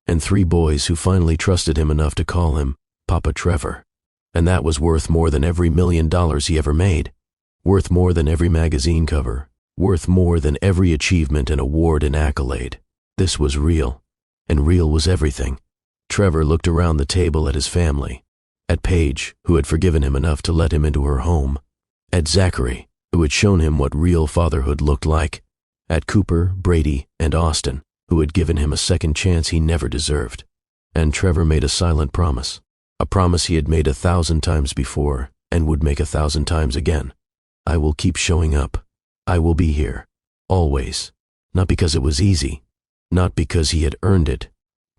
and 3 boys who finally trusted him enough to call him Papa Trevor. And that was worth more than every $1 million he ever made. Worth more than every magazine cover. Worth more than every achievement and award and accolade. This was real, and real was everything. Trevor looked around the table at his family, at Paige, who had forgiven him enough to let him into her home, at Zachary, who had shown him what real fatherhood looked like, at Cooper, Brady, and Austin, who had given him a second chance he never deserved. And Trevor made a silent promise, a promise he had made 1,000 times before and would make 1,000 times again. I will keep showing up. I will be here, always, not because it was easy, not because he had earned it,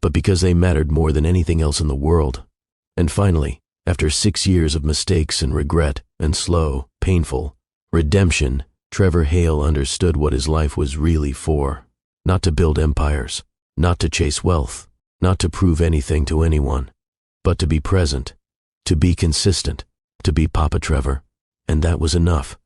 but because they mattered more than anything else in the world. And finally, after 6 years of mistakes and regret and slow, painful redemption, Trevor Hale understood what his life was really for. Not to build empires, not to chase wealth, not to prove anything to anyone, but to be present, to be consistent, to be Papa Trevor, and that was enough.